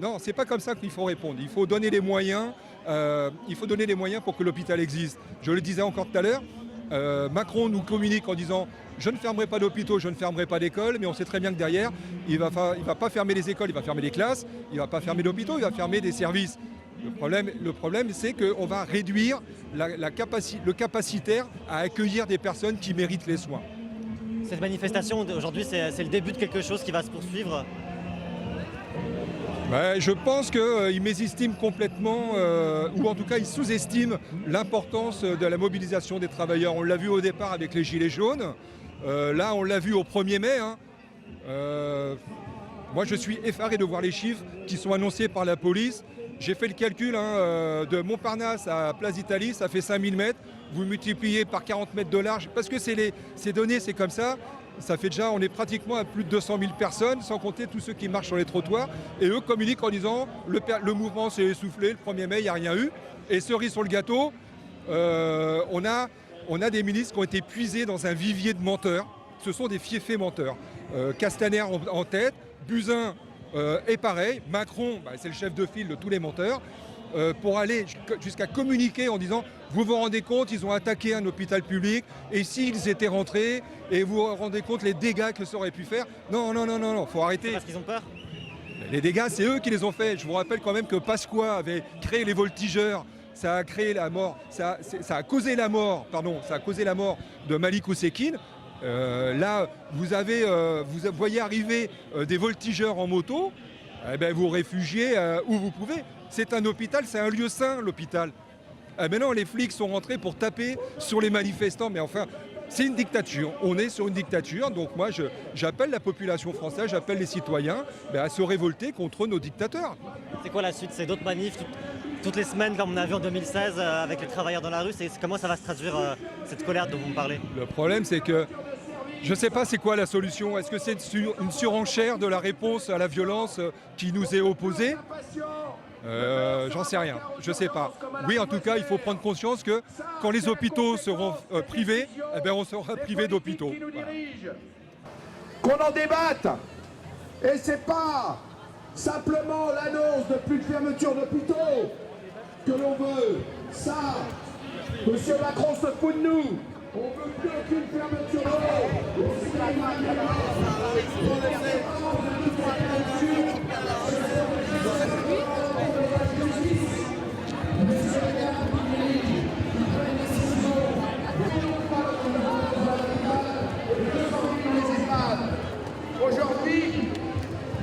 [SPEAKER 13] Non, c'est pas comme ça qu'il faut répondre. Il faut donner les moyens. Pour que l'hôpital existe. Je le disais encore tout à l'heure. Macron nous communique en disant je ne fermerai pas d'hôpitaux, je ne fermerai pas d'écoles, mais on sait très bien que derrière, il va pas fermer les écoles, il va fermer les classes, il ne va pas fermer d'hôpitaux, il va fermer des services. Le problème c'est qu'on va réduire le capacitaire à accueillir des personnes qui méritent les soins.
[SPEAKER 10] Cette manifestation aujourd'hui, c'est le début de quelque chose qui va se poursuivre.
[SPEAKER 13] Je pense qu'ils mésestiment complètement, ou en tout cas ils sous-estiment l'importance de la mobilisation des travailleurs. On l'a vu au départ avec les Gilets jaunes, là on l'a vu au 1er mai. Moi je suis effaré de voir les chiffres qui sont annoncés par la police. J'ai fait le calcul de Montparnasse à Place d'Italie, ça fait 5000 mètres. Vous multipliez par 40 mètres de large, parce que ces données c'est comme ça. Ça fait déjà, on est pratiquement à plus de 200 000 personnes, sans compter tous ceux qui marchent sur les trottoirs. Et eux communiquent en disant le mouvement s'est essoufflé, le 1er mai, il n'y a rien eu. Et cerise sur le gâteau, on a des ministres qui ont été puisés dans un vivier de menteurs. Ce sont des fiefés menteurs. Castaner en tête, Buzyn est pareil, Macron, c'est le chef de file de tous les menteurs. Pour aller jusqu'à communiquer en disant vous vous rendez compte, ils ont attaqué un hôpital public et s'ils étaient rentrés et vous vous rendez compte les dégâts que ça aurait pu faire. Non, faut arrêter.
[SPEAKER 10] Parce qu'ils ont peur.
[SPEAKER 13] Les dégâts, c'est eux qui les ont faits. Je vous rappelle quand même que Pasqua avait créé les voltigeurs. Ça a créé la mort, ça a causé la mort de Malik Oussekine. Là, vous voyez arriver des voltigeurs en moto, vous réfugiez où vous pouvez. C'est un hôpital, c'est un lieu sain, l'hôpital. Maintenant, les flics sont rentrés pour taper sur les manifestants, mais enfin, c'est une dictature. On est sur une dictature, donc moi, j'appelle la population française, j'appelle les citoyens à se révolter contre nos dictateurs.
[SPEAKER 10] C'est quoi la suite? C'est d'autres manifs toutes les semaines, comme on a vu en 2016, avec les travailleurs dans la rue. Comment ça va se traduire, cette colère dont vous me parlez?
[SPEAKER 13] Le problème, c'est que je ne sais pas c'est quoi la solution. Est-ce que c'est une surenchère de la réponse à la violence qui nous est opposée? J'en sais rien, je sais pas. Oui, en tout cas, il faut prendre conscience que quand les hôpitaux seront privés, on sera privé d'hôpitaux.
[SPEAKER 14] Qu'on en débatte. Et c'est pas simplement l'annonce de plus de fermeture d'hôpitaux que l'on veut. Ça, Monsieur Macron se fout de nous. On veut plus aucune fermeture Aujourd'hui,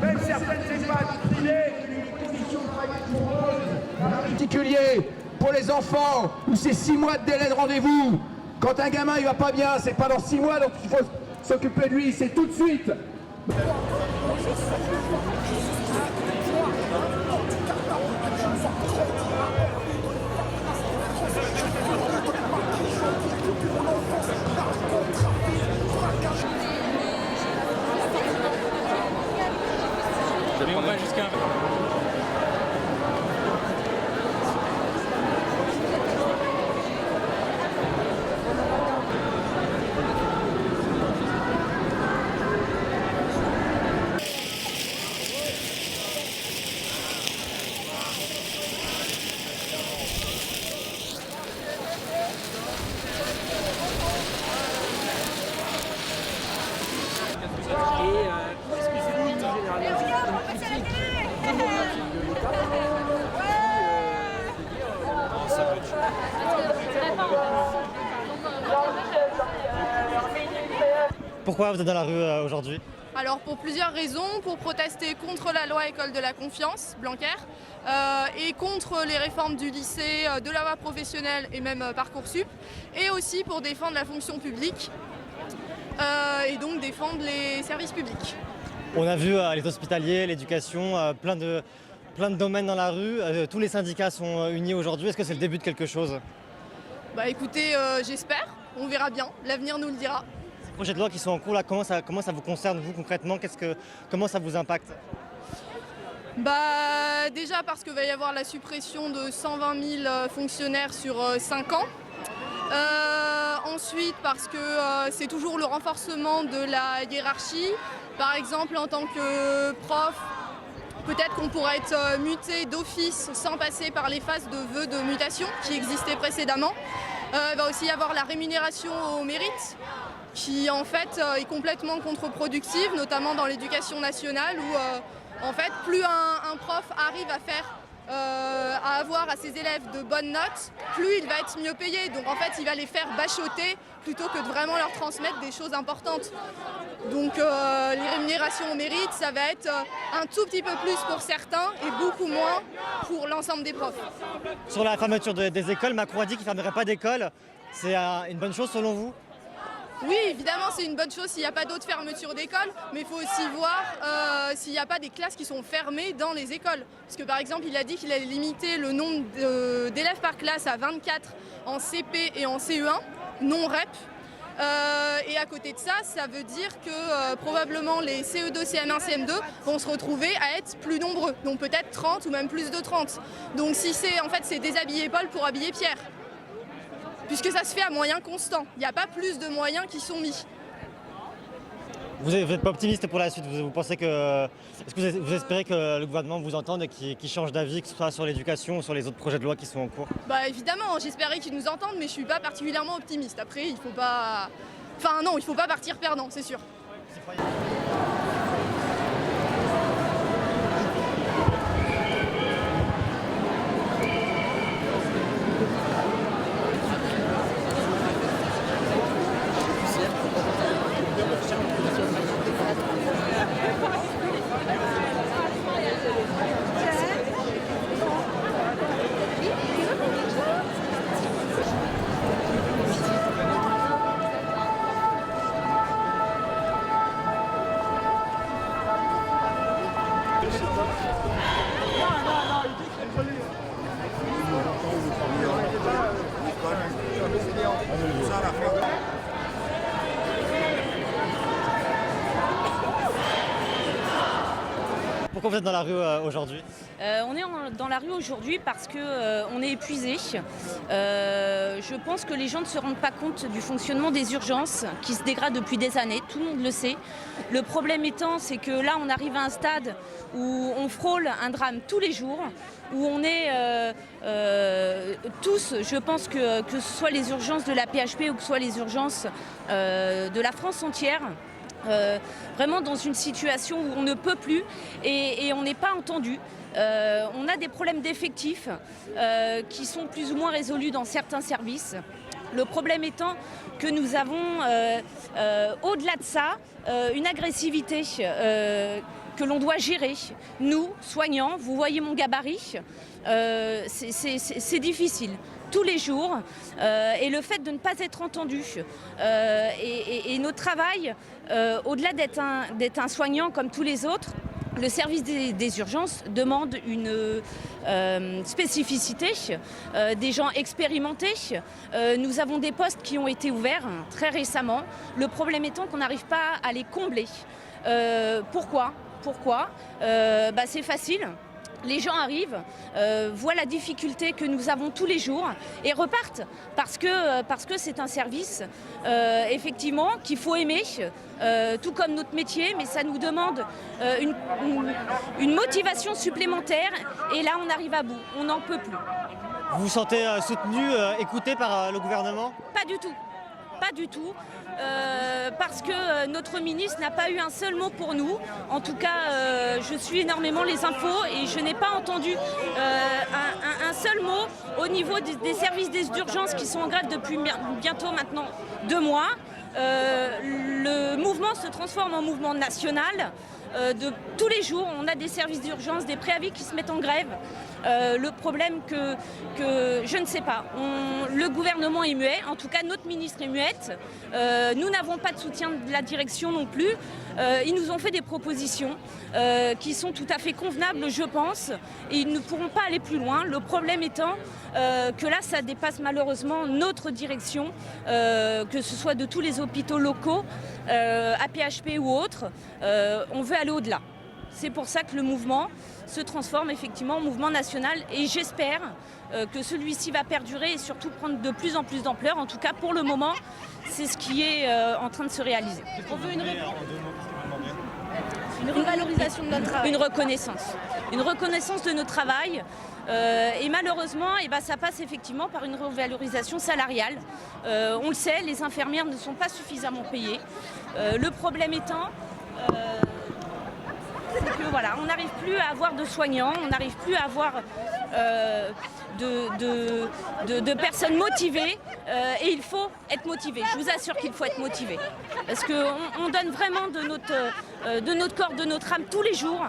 [SPEAKER 14] même certaines EHPAD privées, une position en particulier pour les enfants, où c'est 6 mois de délai de rendez-vous. Quand un gamin il va pas bien, c'est pas dans 6 mois, donc il faut s'occuper de lui, c'est tout de suite.
[SPEAKER 4] On va jusqu'à...
[SPEAKER 15] excusez-nous, généralement, une critique démographique de l'État.
[SPEAKER 10] Pourquoi vous êtes dans la rue aujourd'hui ?
[SPEAKER 16] Alors pour plusieurs raisons, pour protester contre la loi École de la Confiance, Blanquer, et contre les réformes du lycée, de la voie professionnelle et même Parcoursup, et aussi pour défendre la fonction publique et donc défendre les services publics.
[SPEAKER 10] On a vu les hospitaliers, l'éducation, plein de domaines dans la rue. Tous les syndicats sont unis aujourd'hui. Est-ce que c'est le début de quelque chose ?
[SPEAKER 16] Bah écoutez, j'espère, on verra bien, l'avenir nous le dira.
[SPEAKER 10] Les projets de loi qui sont en cours, là, comment ça vous concerne vous concrètement ? Comment ça vous impacte ?
[SPEAKER 16] Bah déjà parce qu'il va y avoir la suppression de 120 000 fonctionnaires sur 5 ans. Ensuite parce que c'est toujours le renforcement de la hiérarchie. Par exemple en tant que prof, peut-être qu'on pourrait être muté d'office sans passer par les phases de vœux de mutation qui existaient précédemment. Il va aussi y avoir la rémunération au mérite, qui en fait est complètement contre-productive, notamment dans l'éducation nationale où en fait plus un prof arrive à avoir à ses élèves de bonnes notes, plus il va être mieux payé. Donc en fait il va les faire bachoter plutôt que de vraiment leur transmettre des choses importantes. Donc les rémunérations au mérite, ça va être un tout petit peu plus pour certains et beaucoup moins pour l'ensemble des profs.
[SPEAKER 10] Sur la fermeture des écoles, Macron a dit qu'il ne fermerait pas d'école. C'est une bonne chose selon vous ?
[SPEAKER 16] Oui, évidemment, c'est une bonne chose s'il n'y a pas d'autres fermetures d'écoles, mais il faut aussi voir s'il n'y a pas des classes qui sont fermées dans les écoles. Parce que par exemple, il a dit qu'il allait limiter le nombre d'élèves par classe à 24 en CP et en CE1, non REP. Et à côté de ça, ça veut dire que probablement les CE2, CM1, CM2 vont se retrouver à être plus nombreux, donc peut-être 30 ou même plus de 30. Donc si c'est déshabiller Paul pour habiller Pierre. Puisque ça se fait à moyens constants. Il n'y a pas plus de moyens qui sont mis.
[SPEAKER 10] Vous n'êtes pas optimiste pour la suite. Vous pensez que... Est-ce que vous espérez que le gouvernement vous entende et qu'il change d'avis, que ce soit sur l'éducation ou sur les autres projets de loi qui sont en cours ?
[SPEAKER 16] Bah évidemment, j'espérais qu'ils nous entendent, mais je ne suis pas particulièrement optimiste. Après, il ne faut pas... Enfin non, il ne faut pas partir perdant, c'est sûr.
[SPEAKER 10] Pourquoi vous êtes dans la rue aujourd'hui ?
[SPEAKER 17] On est dans la rue aujourd'hui parce qu'on est épuisé. Je pense que les gens ne se rendent pas compte du fonctionnement des urgences qui se dégradent depuis des années, tout le monde le sait. Le problème étant, c'est que là on arrive à un stade où on frôle un drame tous les jours, où on est tous, je pense que ce soit les urgences de la PHP ou que ce soit les urgences de la France entière, vraiment dans une situation où on ne peut plus et on n'est pas entendu. On a des problèmes d'effectifs qui sont plus ou moins résolus dans certains services. Le problème étant que nous avons, au-delà de ça, une agressivité que l'on doit gérer. Nous, soignants, vous voyez mon gabarit, c'est difficile. Tous les jours, et le fait de ne pas être entendu. Et notre travail, au-delà d'être un soignant comme tous les autres, le service des urgences demande une spécificité, des gens expérimentés. Nous avons des postes qui ont été ouverts très récemment. Le problème étant qu'on n'arrive pas à les combler. Pourquoi ? C'est facile. Les gens arrivent, voient la difficulté que nous avons tous les jours et repartent parce que c'est un service effectivement qu'il faut aimer, tout comme notre métier, mais ça nous demande une motivation supplémentaire et là on arrive à bout, on n'en peut plus.
[SPEAKER 10] Vous vous sentez soutenu, écouté par le gouvernement ?
[SPEAKER 17] Pas du tout. pas du tout. Parce que notre ministre n'a pas eu un seul mot pour nous. En tout cas, je suis énormément les infos et je n'ai pas entendu un seul mot au niveau des services d'urgence qui sont en grève depuis bientôt maintenant 2 mois. Le mouvement se transforme en mouvement national. De tous les jours, on a des services d'urgence, des préavis qui se mettent en grève. Le problème que je ne sais pas, le gouvernement est muet, en tout cas notre ministre est muette. Nous n'avons pas de soutien de la direction non plus. Ils nous ont fait des propositions qui sont tout à fait convenables, je pense, et ils ne pourront pas aller plus loin. Le problème étant que là, ça dépasse malheureusement notre direction, que ce soit de tous les hôpitaux locaux, AP-HP ou autres. On veut aller au-delà. C'est pour ça que le mouvement se transforme effectivement en mouvement national et j'espère que celui-ci va perdurer et surtout prendre de plus en plus d'ampleur. En tout cas, pour le moment, c'est ce qui est en train de se réaliser. On veut une revalorisation de notre travail. Une reconnaissance de notre travail. Et malheureusement, ça passe effectivement par une revalorisation salariale. On le sait, les infirmières ne sont pas suffisamment payées. Le problème étant... c'est que voilà, on n'arrive plus à avoir de soignants, on n'arrive plus à avoir de personnes motivées et il faut être motivé. Je vous assure qu'il faut être motivé parce qu'on donne vraiment de notre corps, de notre âme tous les jours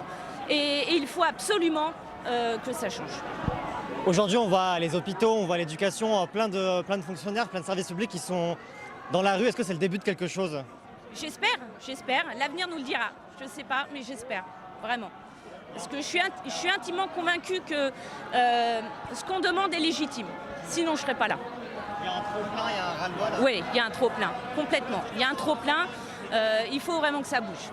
[SPEAKER 17] et il faut absolument que ça change.
[SPEAKER 10] Aujourd'hui, on voit les hôpitaux, on voit l'éducation, plein de fonctionnaires, plein de services publics qui sont dans la rue. Est-ce que c'est le début de quelque chose ?
[SPEAKER 17] J'espère. L'avenir nous le dira. Je ne sais pas, mais j'espère, vraiment. Parce que je suis intimement convaincue que ce qu'on demande est légitime. Sinon, je ne serais pas là.
[SPEAKER 10] Il y a un trop-plein, il y a un ras-le-bol.
[SPEAKER 17] Oui, il y a un trop-plein, complètement. Il y a un trop-plein. Il faut vraiment que ça bouge.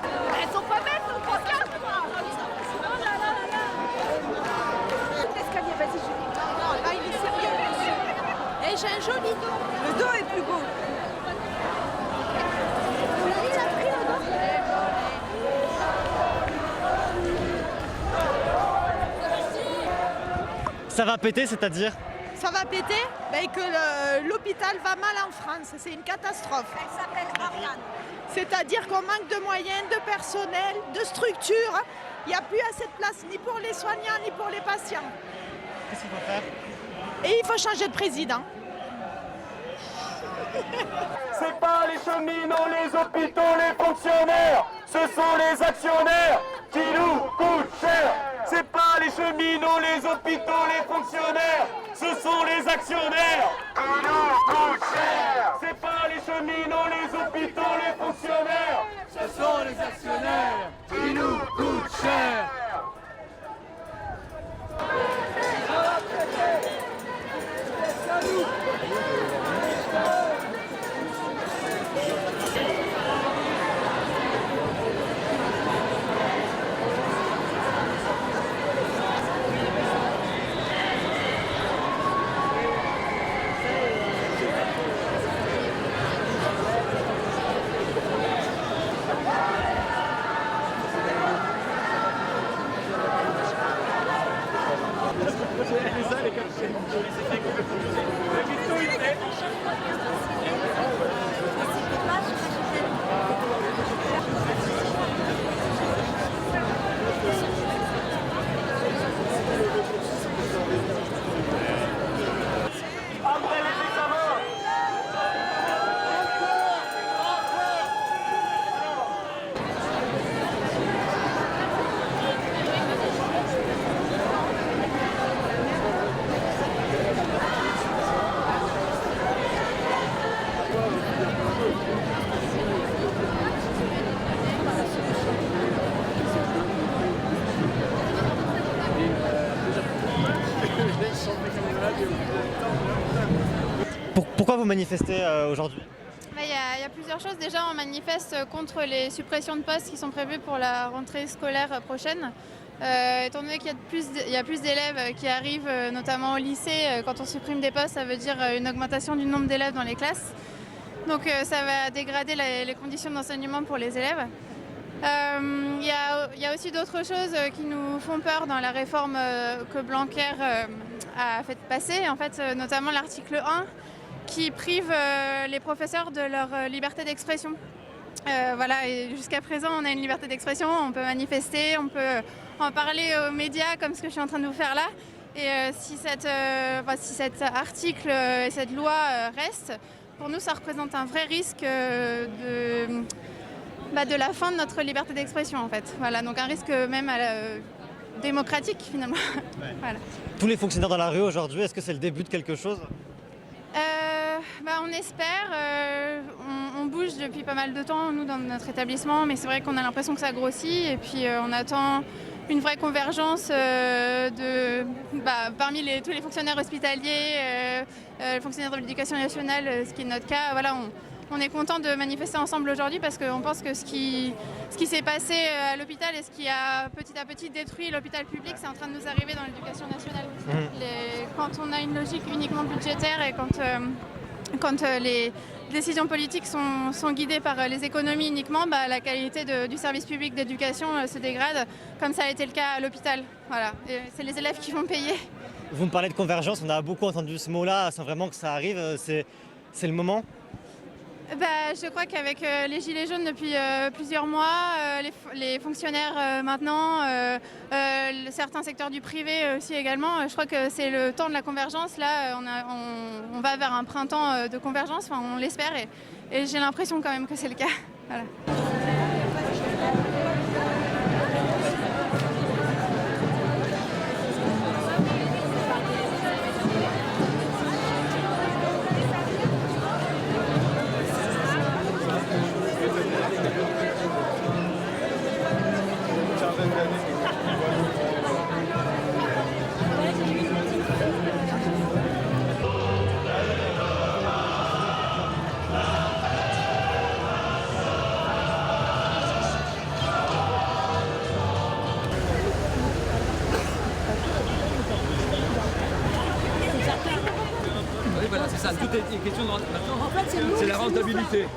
[SPEAKER 17] Elles sont
[SPEAKER 15] pas belles, nos pancartes, quoi. Oh là là là là. L'escalier, vas-y, Julie. Non, là, il est sérieux, monsieur. Et j'ai un joli dos. Le dos est plus beau.
[SPEAKER 10] Ça va péter, c'est-à-dire ?
[SPEAKER 15] Ça va péter et que l'hôpital va mal en France. C'est une catastrophe. Elle s'appelle Ariane. C'est-à-dire qu'on manque de moyens, de personnel, de structure. Il n'y a plus assez de place ni pour les soignants ni pour les patients.
[SPEAKER 10] Qu'est-ce qu'il faut faire ?
[SPEAKER 15] Et il faut changer de président.
[SPEAKER 18] C'est pas les cheminots, les hôpitaux, les fonctionnaires, ce sont les actionnaires qui nous coûtent cher. C'est pas les cheminots, les hôpitaux, les fonctionnaires, ce sont les actionnaires qui nous coûtent cher. C'est pas les cheminots, les hôpitaux, les fonctionnaires, ce sont les actionnaires qui nous coûtent cher.
[SPEAKER 10] Pourquoi vous manifestez aujourd'hui ?
[SPEAKER 19] Il y a plusieurs choses. Déjà, on manifeste contre les suppressions de postes qui sont prévues pour la rentrée scolaire prochaine. Étant donné qu'il y a plus d'élèves qui arrivent, notamment au lycée, quand on supprime des postes, ça veut dire une augmentation du nombre d'élèves dans les classes. Donc ça va dégrader les conditions d'enseignement pour les élèves. Il y a aussi d'autres choses qui nous font peur dans la réforme que Blanquer a fait passer, en fait, notamment l'article 1 qui prive les professeurs de leur liberté d'expression. Voilà, et jusqu'à présent, on a une liberté d'expression, on peut manifester, on peut en parler aux médias comme ce que je suis en train de vous faire là. Et si cet article et cette loi restent, pour nous, ça représente un vrai risque de la fin de notre liberté d'expression, en fait. Voilà, donc un risque même démocratique, finalement. Voilà.
[SPEAKER 10] Tous les fonctionnaires dans la rue aujourd'hui, est-ce que c'est le début de quelque chose ?
[SPEAKER 19] On espère. On bouge depuis pas mal de temps, nous, dans notre établissement, mais c'est vrai qu'on a l'impression que ça grossit. Et puis, on attend une vraie convergence parmi tous les fonctionnaires hospitaliers, les fonctionnaires de l'éducation nationale, ce qui est notre cas. Voilà, on est content de manifester ensemble aujourd'hui parce qu'on pense que ce qui s'est passé à l'hôpital et ce qui a petit à petit détruit l'hôpital public, c'est en train de nous arriver dans l'éducation nationale. Quand on a une logique uniquement budgétaire et quand les décisions politiques sont guidées par les économies uniquement, la qualité du service public d'éducation se dégrade, comme ça a été le cas à l'hôpital. Voilà. Et c'est les élèves qui vont payer.
[SPEAKER 10] Vous me parlez de convergence, on a beaucoup entendu ce mot-là, sans vraiment que ça arrive, c'est le moment ?
[SPEAKER 19] Je crois qu'avec les Gilets jaunes depuis plusieurs mois, les fonctionnaires maintenant, certains secteurs du privé aussi également, je crois que c'est le temps de la convergence. Là, on va vers un printemps de convergence, enfin, on l'espère, et j'ai l'impression quand même que c'est le cas. Voilà.
[SPEAKER 20] Voilà, c'est ça, tout est question de maintenant. En fait, c'est la rentabilité.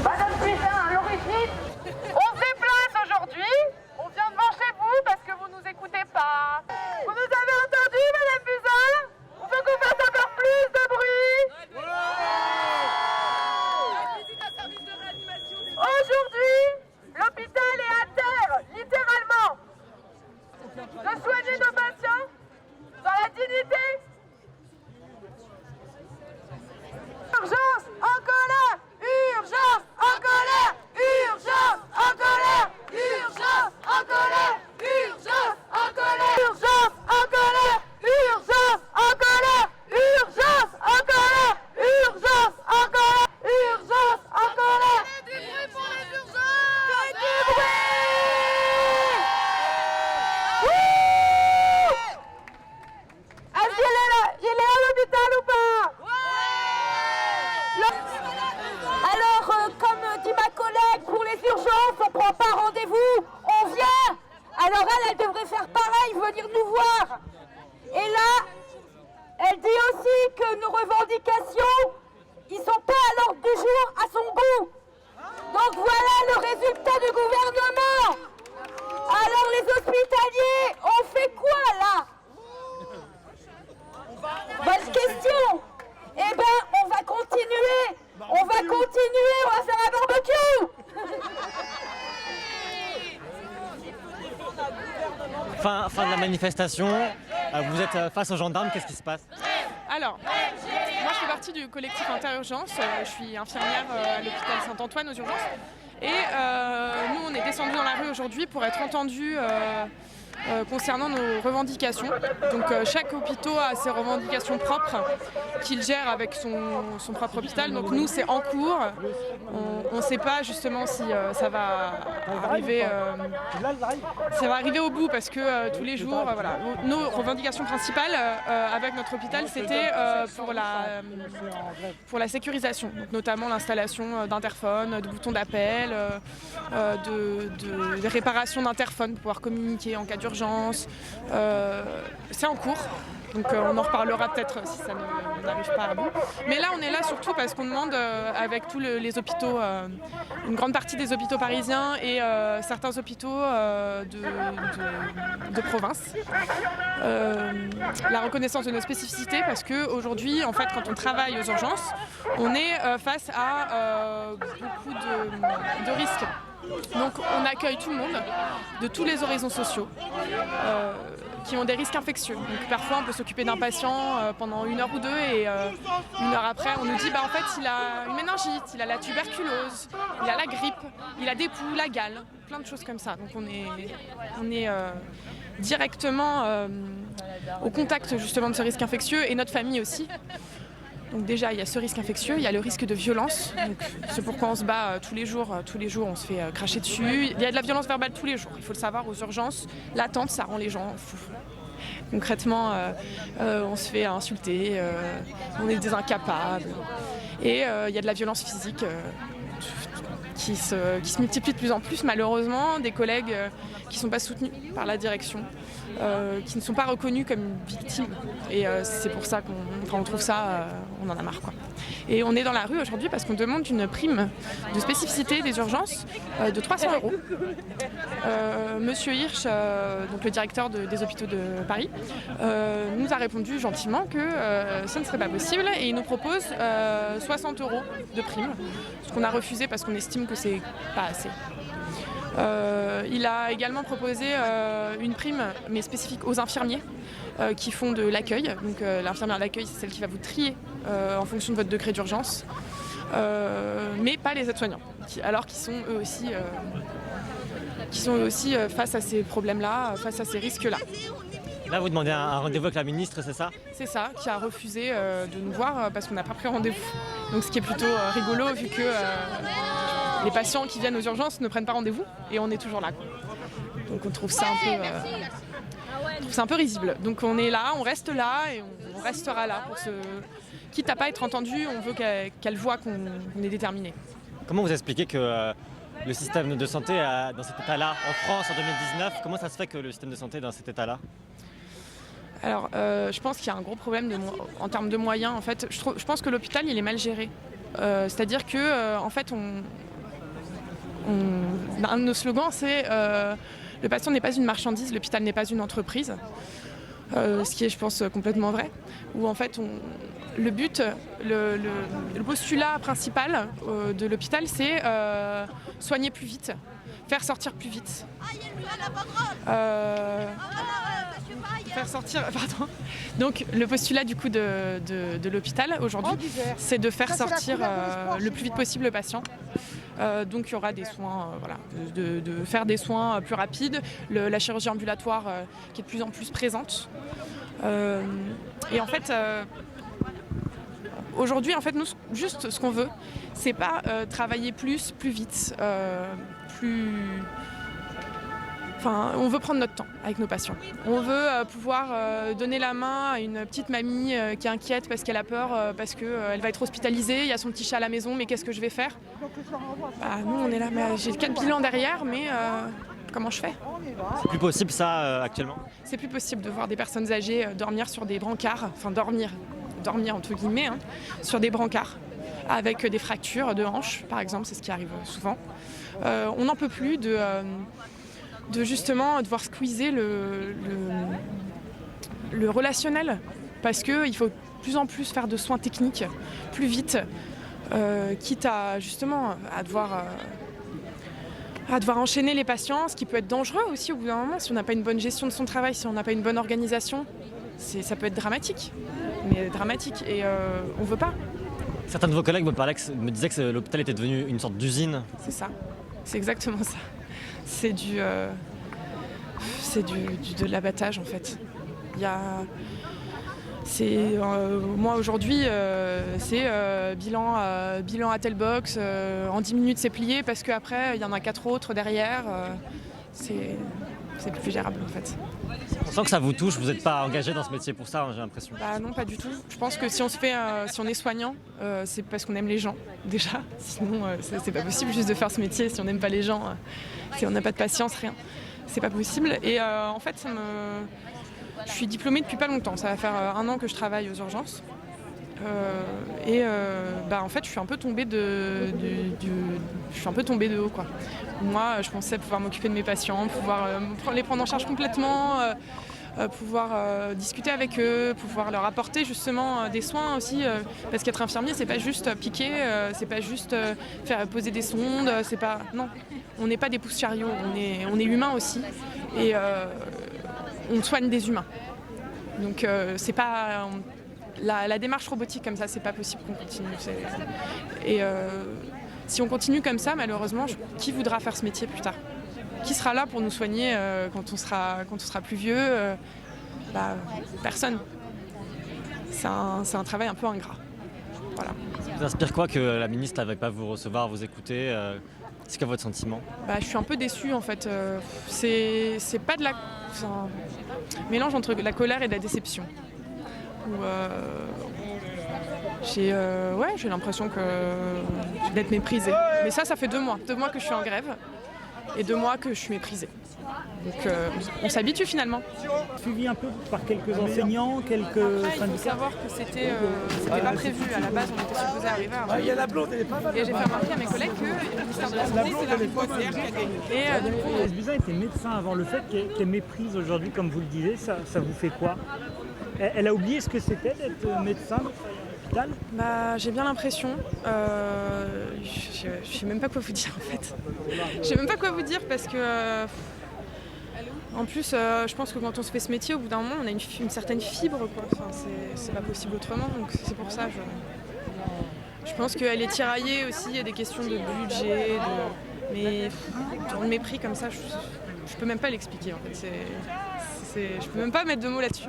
[SPEAKER 21] Madame Buzyn, à l'origine, on se déplace aujourd'hui. On vient devant chez vous parce que vous nous écoutez pas. Vous nous avez entendu, Madame Buzyn? On veut qu'on fasse encore plus de bruit. Aujourd'hui, l'hôpital est à terre, littéralement. De soigner nos patients dans la dignité. Urgence en colère, urgence en colère, urgence en colère, urgence en colère, urgence en colère, urgence en colère, urgence en colère, urgence en colère, urgence en colère, urgence en colère. Du bruit pour les urgences. Du bruit. Est-ce qu'il est là? Il est à l'hôpital ou pas? Alors, comme dit ma collègue, pour les urgences, on ne prend pas rendez-vous, on vient. Alors elle devrait faire pareil, venir nous voir. Et là, elle dit aussi que nos revendications, ils ne sont pas à l'ordre du jour à son goût. Donc voilà le résultat du gouvernement. Alors les hospitaliers, on fait quoi là? Bonne question. Eh ben, on va continuer. On va faire un barbecue.
[SPEAKER 10] Fin de la manifestation, vous êtes face aux gendarmes, qu'est-ce qui se passe?
[SPEAKER 22] Alors, moi je fais partie du collectif Interurgence, je suis infirmière à l'hôpital Saint-Antoine aux urgences. Et nous on est descendus dans la rue aujourd'hui pour être entendus concernant nos revendications. Donc chaque hôpital a ses revendications propres qu'il gère avec son propre hôpital. Donc nous c'est en cours. On ne sait pas justement si ça va arriver au bout parce que tous les jours, voilà. Nos revendications principales avec notre hôpital c'était pour la sécurisation, donc notamment l'installation d'interphones, de boutons d'appel, de réparation d'interphones pour pouvoir communiquer en cas d'urgence. d'urgence. C'est en cours. Donc on en reparlera peut-être si ça n'arrive pas à bout. Mais là on est là surtout parce qu'on demande avec tous les hôpitaux, une grande partie des hôpitaux parisiens et certains hôpitaux de province, la reconnaissance de nos spécificités parce qu'aujourd'hui en fait quand on travaille aux urgences, on est face à beaucoup de risques. Donc on accueille tout le monde, de tous les horizons sociaux, qui ont des risques infectieux. Donc parfois on peut s'occuper d'un patient pendant 1 heure ou 2 et 1 heure après on nous dit en fait il a une méningite, il a la tuberculose, il a la grippe, il a des poux, la gale, plein de choses comme ça. Donc on est directement au contact justement de ce risque infectieux et notre famille aussi. Donc déjà, il y a ce risque infectieux, il y a le risque de violence. Donc, c'est pourquoi on se bat tous les jours on se fait cracher dessus. Il y a de la violence verbale tous les jours, il faut le savoir, aux urgences. L'attente, ça rend les gens fous. Concrètement, on se fait insulter, on est des incapables. Et il y a de la violence physique qui se multiplie de plus en plus, malheureusement, des collègues qui ne sont pas soutenus par la direction. Qui ne sont pas reconnus comme victimes. Et c'est pour ça qu'on trouve ça, on en a marre, quoi. Et on est dans la rue aujourd'hui parce qu'on demande une prime de spécificité des urgences de 300 €. Monsieur Hirsch, donc le directeur des hôpitaux de Paris, nous a répondu gentiment que ça ne serait pas possible et il nous propose 60 € de prime, ce qu'on a refusé parce qu'on estime que c'est pas assez. Il a également proposé une prime, mais spécifique aux infirmiers qui font de l'accueil. Donc l'infirmière d'accueil, c'est celle qui va vous trier en fonction de votre degré d'urgence, mais pas les aides-soignants, alors qu'ils sont eux aussi face à ces problèmes-là, face à ces risques-là.
[SPEAKER 10] Là, vous demandez un rendez-vous avec la ministre, c'est ça?
[SPEAKER 22] C'est ça, qui a refusé de nous voir parce qu'on n'a pas pris rendez-vous. Donc ce qui est plutôt rigolo, vu que les patients qui viennent aux urgences ne prennent pas rendez-vous et on est toujours là, quoi. Donc on trouve ça un peu risible. Donc on est là, on reste là et on restera là pour quitte à pas être entendu, on veut qu'elle voit qu'on est déterminé.
[SPEAKER 10] Comment vous expliquez que le système de santé est dans cet état-là en France en 2019? Comment ça se fait que le système de santé est dans cet état-là?
[SPEAKER 22] Alors, je pense qu'il y a un gros problème en termes de moyens. En fait, je pense que l'hôpital, il est mal géré. C'est-à-dire que, en fait, un de nos slogans, c'est le patient n'est pas une marchandise, l'hôpital n'est pas une entreprise. Ce qui est, je pense, complètement vrai. Où en fait, le but, le postulat principal de l'hôpital, c'est soigner plus vite, faire sortir plus vite. Donc le postulat du coup de l'hôpital aujourd'hui, c'est de faire sortir le plus vite possible le patient. Donc il y aura des soins, de faire des soins plus rapides, la chirurgie ambulatoire qui est de plus en plus présente. Et en fait, aujourd'hui, en fait, nous, juste ce qu'on veut, c'est pas travailler plus vite, Enfin, on veut prendre notre temps avec nos patients. On veut pouvoir donner la main à une petite mamie qui est inquiète parce qu'elle a peur, parce qu'elle va être hospitalisée, il y a son petit chat à la maison, mais qu'est-ce que je vais faire? Nous, on est là, j'ai 4 bilans derrière, mais comment je fais?
[SPEAKER 10] C'est plus possible ça actuellement?
[SPEAKER 22] C'est plus possible de voir des personnes âgées dormir sur des brancards, enfin dormir entre guillemets, hein, sur des brancards, avec des fractures de hanches, par exemple, c'est ce qui arrive souvent. On n'en peut plus de justement devoir squeezer le relationnel, parce qu'il faut de plus en plus faire de soins techniques plus vite, quitte à justement à devoir enchaîner les patients, ce qui peut être dangereux aussi au bout d'un moment si on n'a pas une bonne gestion de son travail, si on n'a pas une bonne organisation. Ça peut être dramatique, et on veut pas.
[SPEAKER 10] Certains de vos collègues me disaient que l'hôpital était devenu une sorte d'usine.
[SPEAKER 22] C'est ça, c'est exactement ça. C'est de l'abattage en fait. Moi aujourd'hui, c'est bilan à telle box, en 10 minutes c'est plié parce qu'après il y en a 4 autres derrière. C'est plus gérable en fait.
[SPEAKER 10] On sent que ça vous touche, vous n'êtes pas engagé dans ce métier pour ça, j'ai l'impression.
[SPEAKER 22] Non, pas du tout. Je pense que si on est soignant, c'est parce qu'on aime les gens déjà. Sinon, c'est pas possible juste de faire ce métier si on n'aime pas les gens, si on n'a pas de patience, rien. c'est pas possible. Et en fait, je suis diplômée depuis pas longtemps. Ça va faire 1 an que je travaille aux urgences. En fait, je suis un peu tombée de haut, quoi. Moi, je pensais pouvoir m'occuper de mes patients, pouvoir les prendre en charge complètement, pouvoir discuter avec eux, pouvoir leur apporter justement des soins aussi. Parce qu'être infirmier, c'est pas juste piquer, c'est pas juste faire poser des sondes, c'est pas. Non, on n'est pas des pousses chariots, on est humains aussi. Et on soigne des humains. Donc c'est pas. La démarche robotique comme ça, c'est pas possible qu'on continue. Et si on continue comme ça, malheureusement, qui voudra faire ce métier plus tard? Qui sera là pour nous soigner quand on sera plus vieux? Personne. C'est un travail un peu ingrat. Voilà.
[SPEAKER 10] Ça vous inspire quoi que la ministre n'avait pas vous recevoir, vous écouter? C'est quoi votre sentiment?
[SPEAKER 22] Je suis un peu déçue en fait. C'est pas de la... C'est un mélange entre la colère et de la déception. J'ai l'impression d'être méprisée. Mais ça fait 2 mois. 2 mois que je suis en grève et 2 mois que je suis méprisée. Donc on s'habitue finalement.
[SPEAKER 1] Suivi un peu par quelques enseignants, quelques...
[SPEAKER 22] Il faut savoir que c'était pas prévu. À la base, on était supposé arriver à...
[SPEAKER 1] Il y a la blonde, elle est pas mal.
[SPEAKER 22] Et j'ai fait remarquer à mes collègues que le ministère de la Santé, c'est la réponse qui a gagné. Et du coup...
[SPEAKER 1] Agnès Buzyn était médecin avant. Le fait qu'elle méprise aujourd'hui, comme vous le disiez, ça vous fait quoi? Elle a oublié ce que c'était d'être médecin à l'hôpital?
[SPEAKER 22] J'ai bien l'impression. Je sais même pas quoi vous dire en fait. Je sais même pas quoi vous dire parce que... en plus, je pense que quand on se fait ce métier, au bout d'un moment, on a une certaine fibre, quoi. Enfin, c'est pas possible autrement, donc c'est pour ça. Je pense qu'elle est tiraillée aussi, il y a des questions de budget, mais dans le mépris comme ça, je peux même pas l'expliquer en fait. Je peux même pas mettre de mots là-dessus.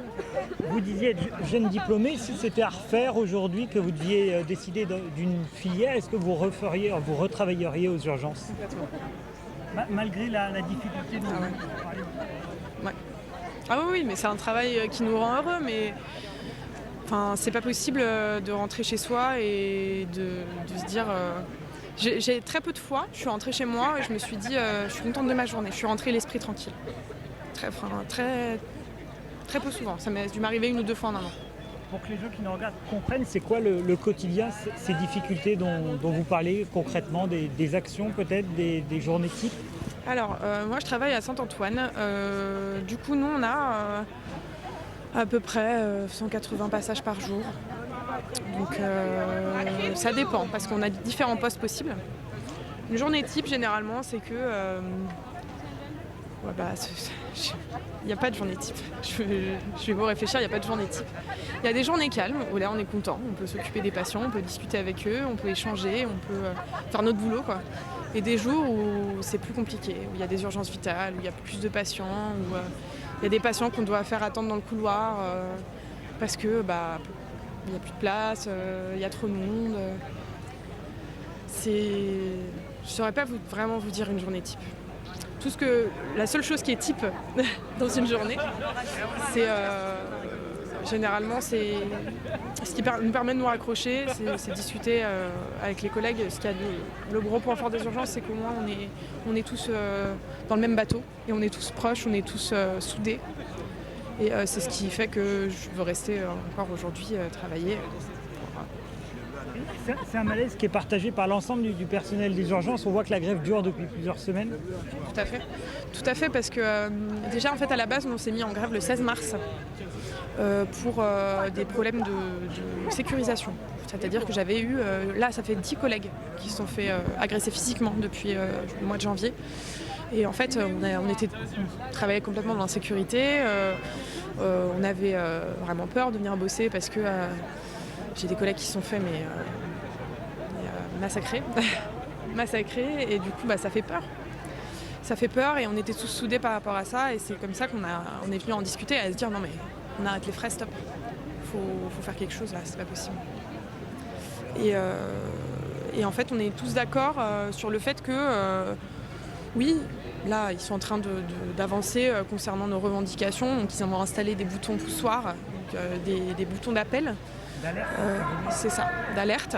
[SPEAKER 1] Vous disiez être jeune diplômé, si c'était à refaire aujourd'hui, que vous deviez décider d'une filière, est-ce que vous retravailleriez aux urgences?
[SPEAKER 22] Complètement.
[SPEAKER 1] Malgré la difficulté de parler.
[SPEAKER 22] Ouais. Ah oui, mais c'est un travail qui nous rend heureux, mais c'est pas possible de rentrer chez soi et de se dire... J'ai très peu de fois, je suis rentrée chez moi et je me suis dit je suis contente de ma journée, je suis rentrée l'esprit tranquille. Très peu souvent, ça m'a dû m'arriver 1 ou 2 fois en 1 an.
[SPEAKER 1] Pour que les gens qui nous regardent comprennent, c'est quoi le quotidien, ces difficultés dont vous parlez concrètement, des actions peut-être, des journées types?
[SPEAKER 22] Alors, moi je travaille à Saint-Antoine. Du coup, nous on a à peu près 180 passages par jour. Donc ça dépend, parce qu'on a différents postes possibles. Une journée type, généralement, c'est que... il n'y a pas de journée type. Je vais vous réfléchir, il n'y a pas de journée type. Il y a des journées calmes, où là on est content, on peut s'occuper des patients, on peut discuter avec eux, on peut échanger, on peut faire notre boulot, quoi. Et des jours où c'est plus compliqué, où il y a des urgences vitales, où il y a plus de patients, où il y a des patients qu'on doit faire attendre dans le couloir parce que il n'y a plus de place, il y a trop de monde. Je ne saurais pas vraiment vous dire une journée type. La seule chose qui est type dans une journée, c'est généralement ce qui nous permet de nous raccrocher, c'est discuter avec les collègues. Ce qu'il y a le gros point fort des urgences, c'est qu'au moins on est tous dans le même bateau et on est tous proches, on est tous soudés. Et c'est ce qui fait que je veux rester encore aujourd'hui travailler.
[SPEAKER 1] C'est un malaise qui est partagé par l'ensemble du personnel des urgences. On voit que la grève dure depuis plusieurs semaines.
[SPEAKER 22] Tout à fait, parce que déjà en fait à la base on s'est mis en grève le 16 mars pour des problèmes de sécurisation. C'est-à-dire que j'avais eu, là ça fait 10 collègues qui se sont fait agresser physiquement depuis le mois de janvier. Et en fait on travaillait complètement dans l'insécurité. On avait vraiment peur de venir bosser parce que j'ai des collègues qui se sont fait massacrer. Et du coup ça fait peur. Ça fait peur et on était tous soudés par rapport à ça et c'est comme ça qu'on est venu en discuter et à se dire non mais on arrête les frais, stop. Faut faire quelque chose là, c'est pas possible. Et en fait on est tous d'accord sur le fait que oui, là ils sont en train d'avancer concernant nos revendications, donc ils ont installé des boutons poussoirs, des boutons d'appel. C'est ça, d'alerte.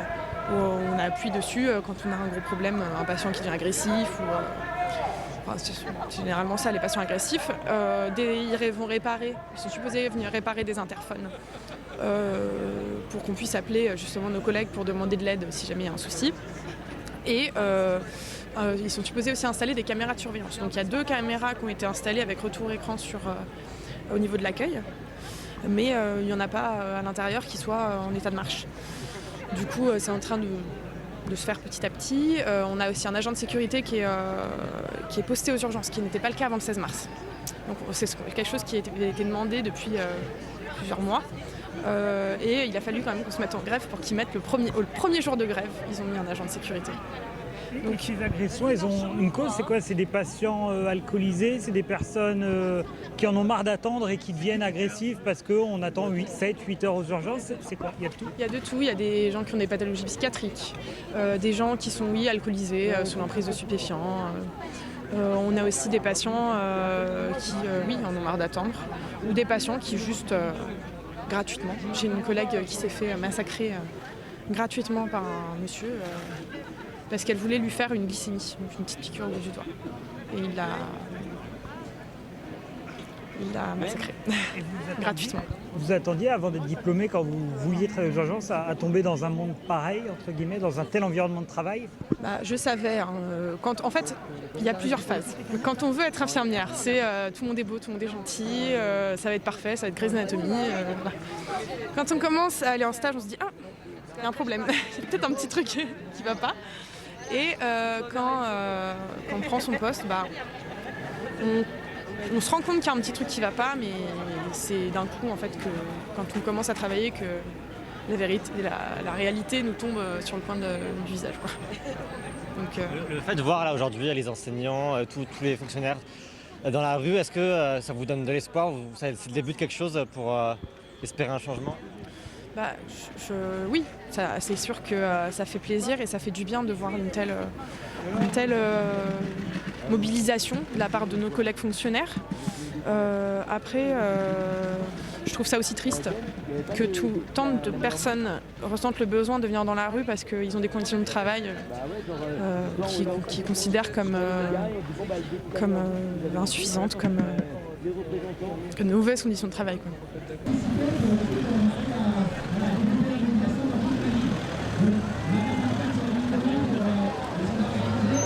[SPEAKER 22] Où on appuie dessus quand on a un gros problème, un patient qui devient agressif ou enfin, c'est généralement ça, les patients agressifs. Ils sont supposés venir réparer des interphones pour qu'on puisse appeler justement nos collègues pour demander de l'aide si jamais il y a un souci. Et ils sont supposés aussi installer des caméras de surveillance. Donc il y a 2 caméras qui ont été installées avec retour écran au niveau de l'accueil, mais il n'y en a pas à l'intérieur qui soit en état de marche. Du coup, c'est en train de se faire petit à petit. On a aussi un agent de sécurité qui est posté aux urgences, ce qui n'était pas le cas avant le 16 mars. Donc c'est quelque chose qui a été demandé depuis plusieurs mois. Et il a fallu quand même qu'on se mette en grève pour qu'ils mettent au premier jour de grève, ils ont mis un agent de sécurité.
[SPEAKER 1] Donc ces agressions, elles ont une cause, c'est quoi? C'est des patients alcoolisés, c'est des personnes qui en ont marre d'attendre et qui deviennent agressives parce qu'on attend 7, 8 heures aux urgences, c'est quoi? Il y a de tout?
[SPEAKER 22] Il y a de tout, il y a des gens qui ont des pathologies psychiatriques, des gens qui sont alcoolisés, sous l'emprise de stupéfiants. On a aussi des patients qui en ont marre d'attendre, ou des patients qui juste gratuitement. J'ai une collègue qui s'est fait massacrer gratuitement par un monsieur parce qu'elle voulait lui faire une glycémie, donc une petite piqûre au bout du doigt. Et il l'a massacré gratuitement.
[SPEAKER 1] Vous attendiez, avant d'être diplômé, quand vous vouliez travailler aux urgences, à tomber dans un monde pareil, entre guillemets, dans un tel environnement de travail?
[SPEAKER 22] Je savais. En fait, il y a plusieurs phases. Quand on veut être infirmière, c'est tout le monde est beau, tout le monde est gentil, ça va être parfait, ça va être Grey's Anatomy. Voilà. Quand on commence à aller en stage, on se dit « Ah, il y a un problème, il y a peut-être un petit truc qui ne va pas ». Et quand on prend son poste, on se rend compte qu'il y a un petit truc qui ne va pas, mais c'est d'un coup en fait que quand on commence à travailler que la vérité, la réalité nous tombe sur le coin du visage, quoi. Donc,
[SPEAKER 10] le fait de voir là aujourd'hui les enseignants, tous les fonctionnaires dans la rue, est-ce que ça vous donne de l'espoir? C'est le début de quelque chose pour espérer un changement?
[SPEAKER 22] Oui, c'est sûr que ça fait plaisir et ça fait du bien de voir une telle mobilisation de la part de nos collègues fonctionnaires. Après, je trouve ça aussi triste que tant de personnes ressentent le besoin de venir dans la rue parce qu'ils ont des conditions de travail qu'ils considèrent comme insuffisantes, comme de mauvaises conditions de travail, quoi.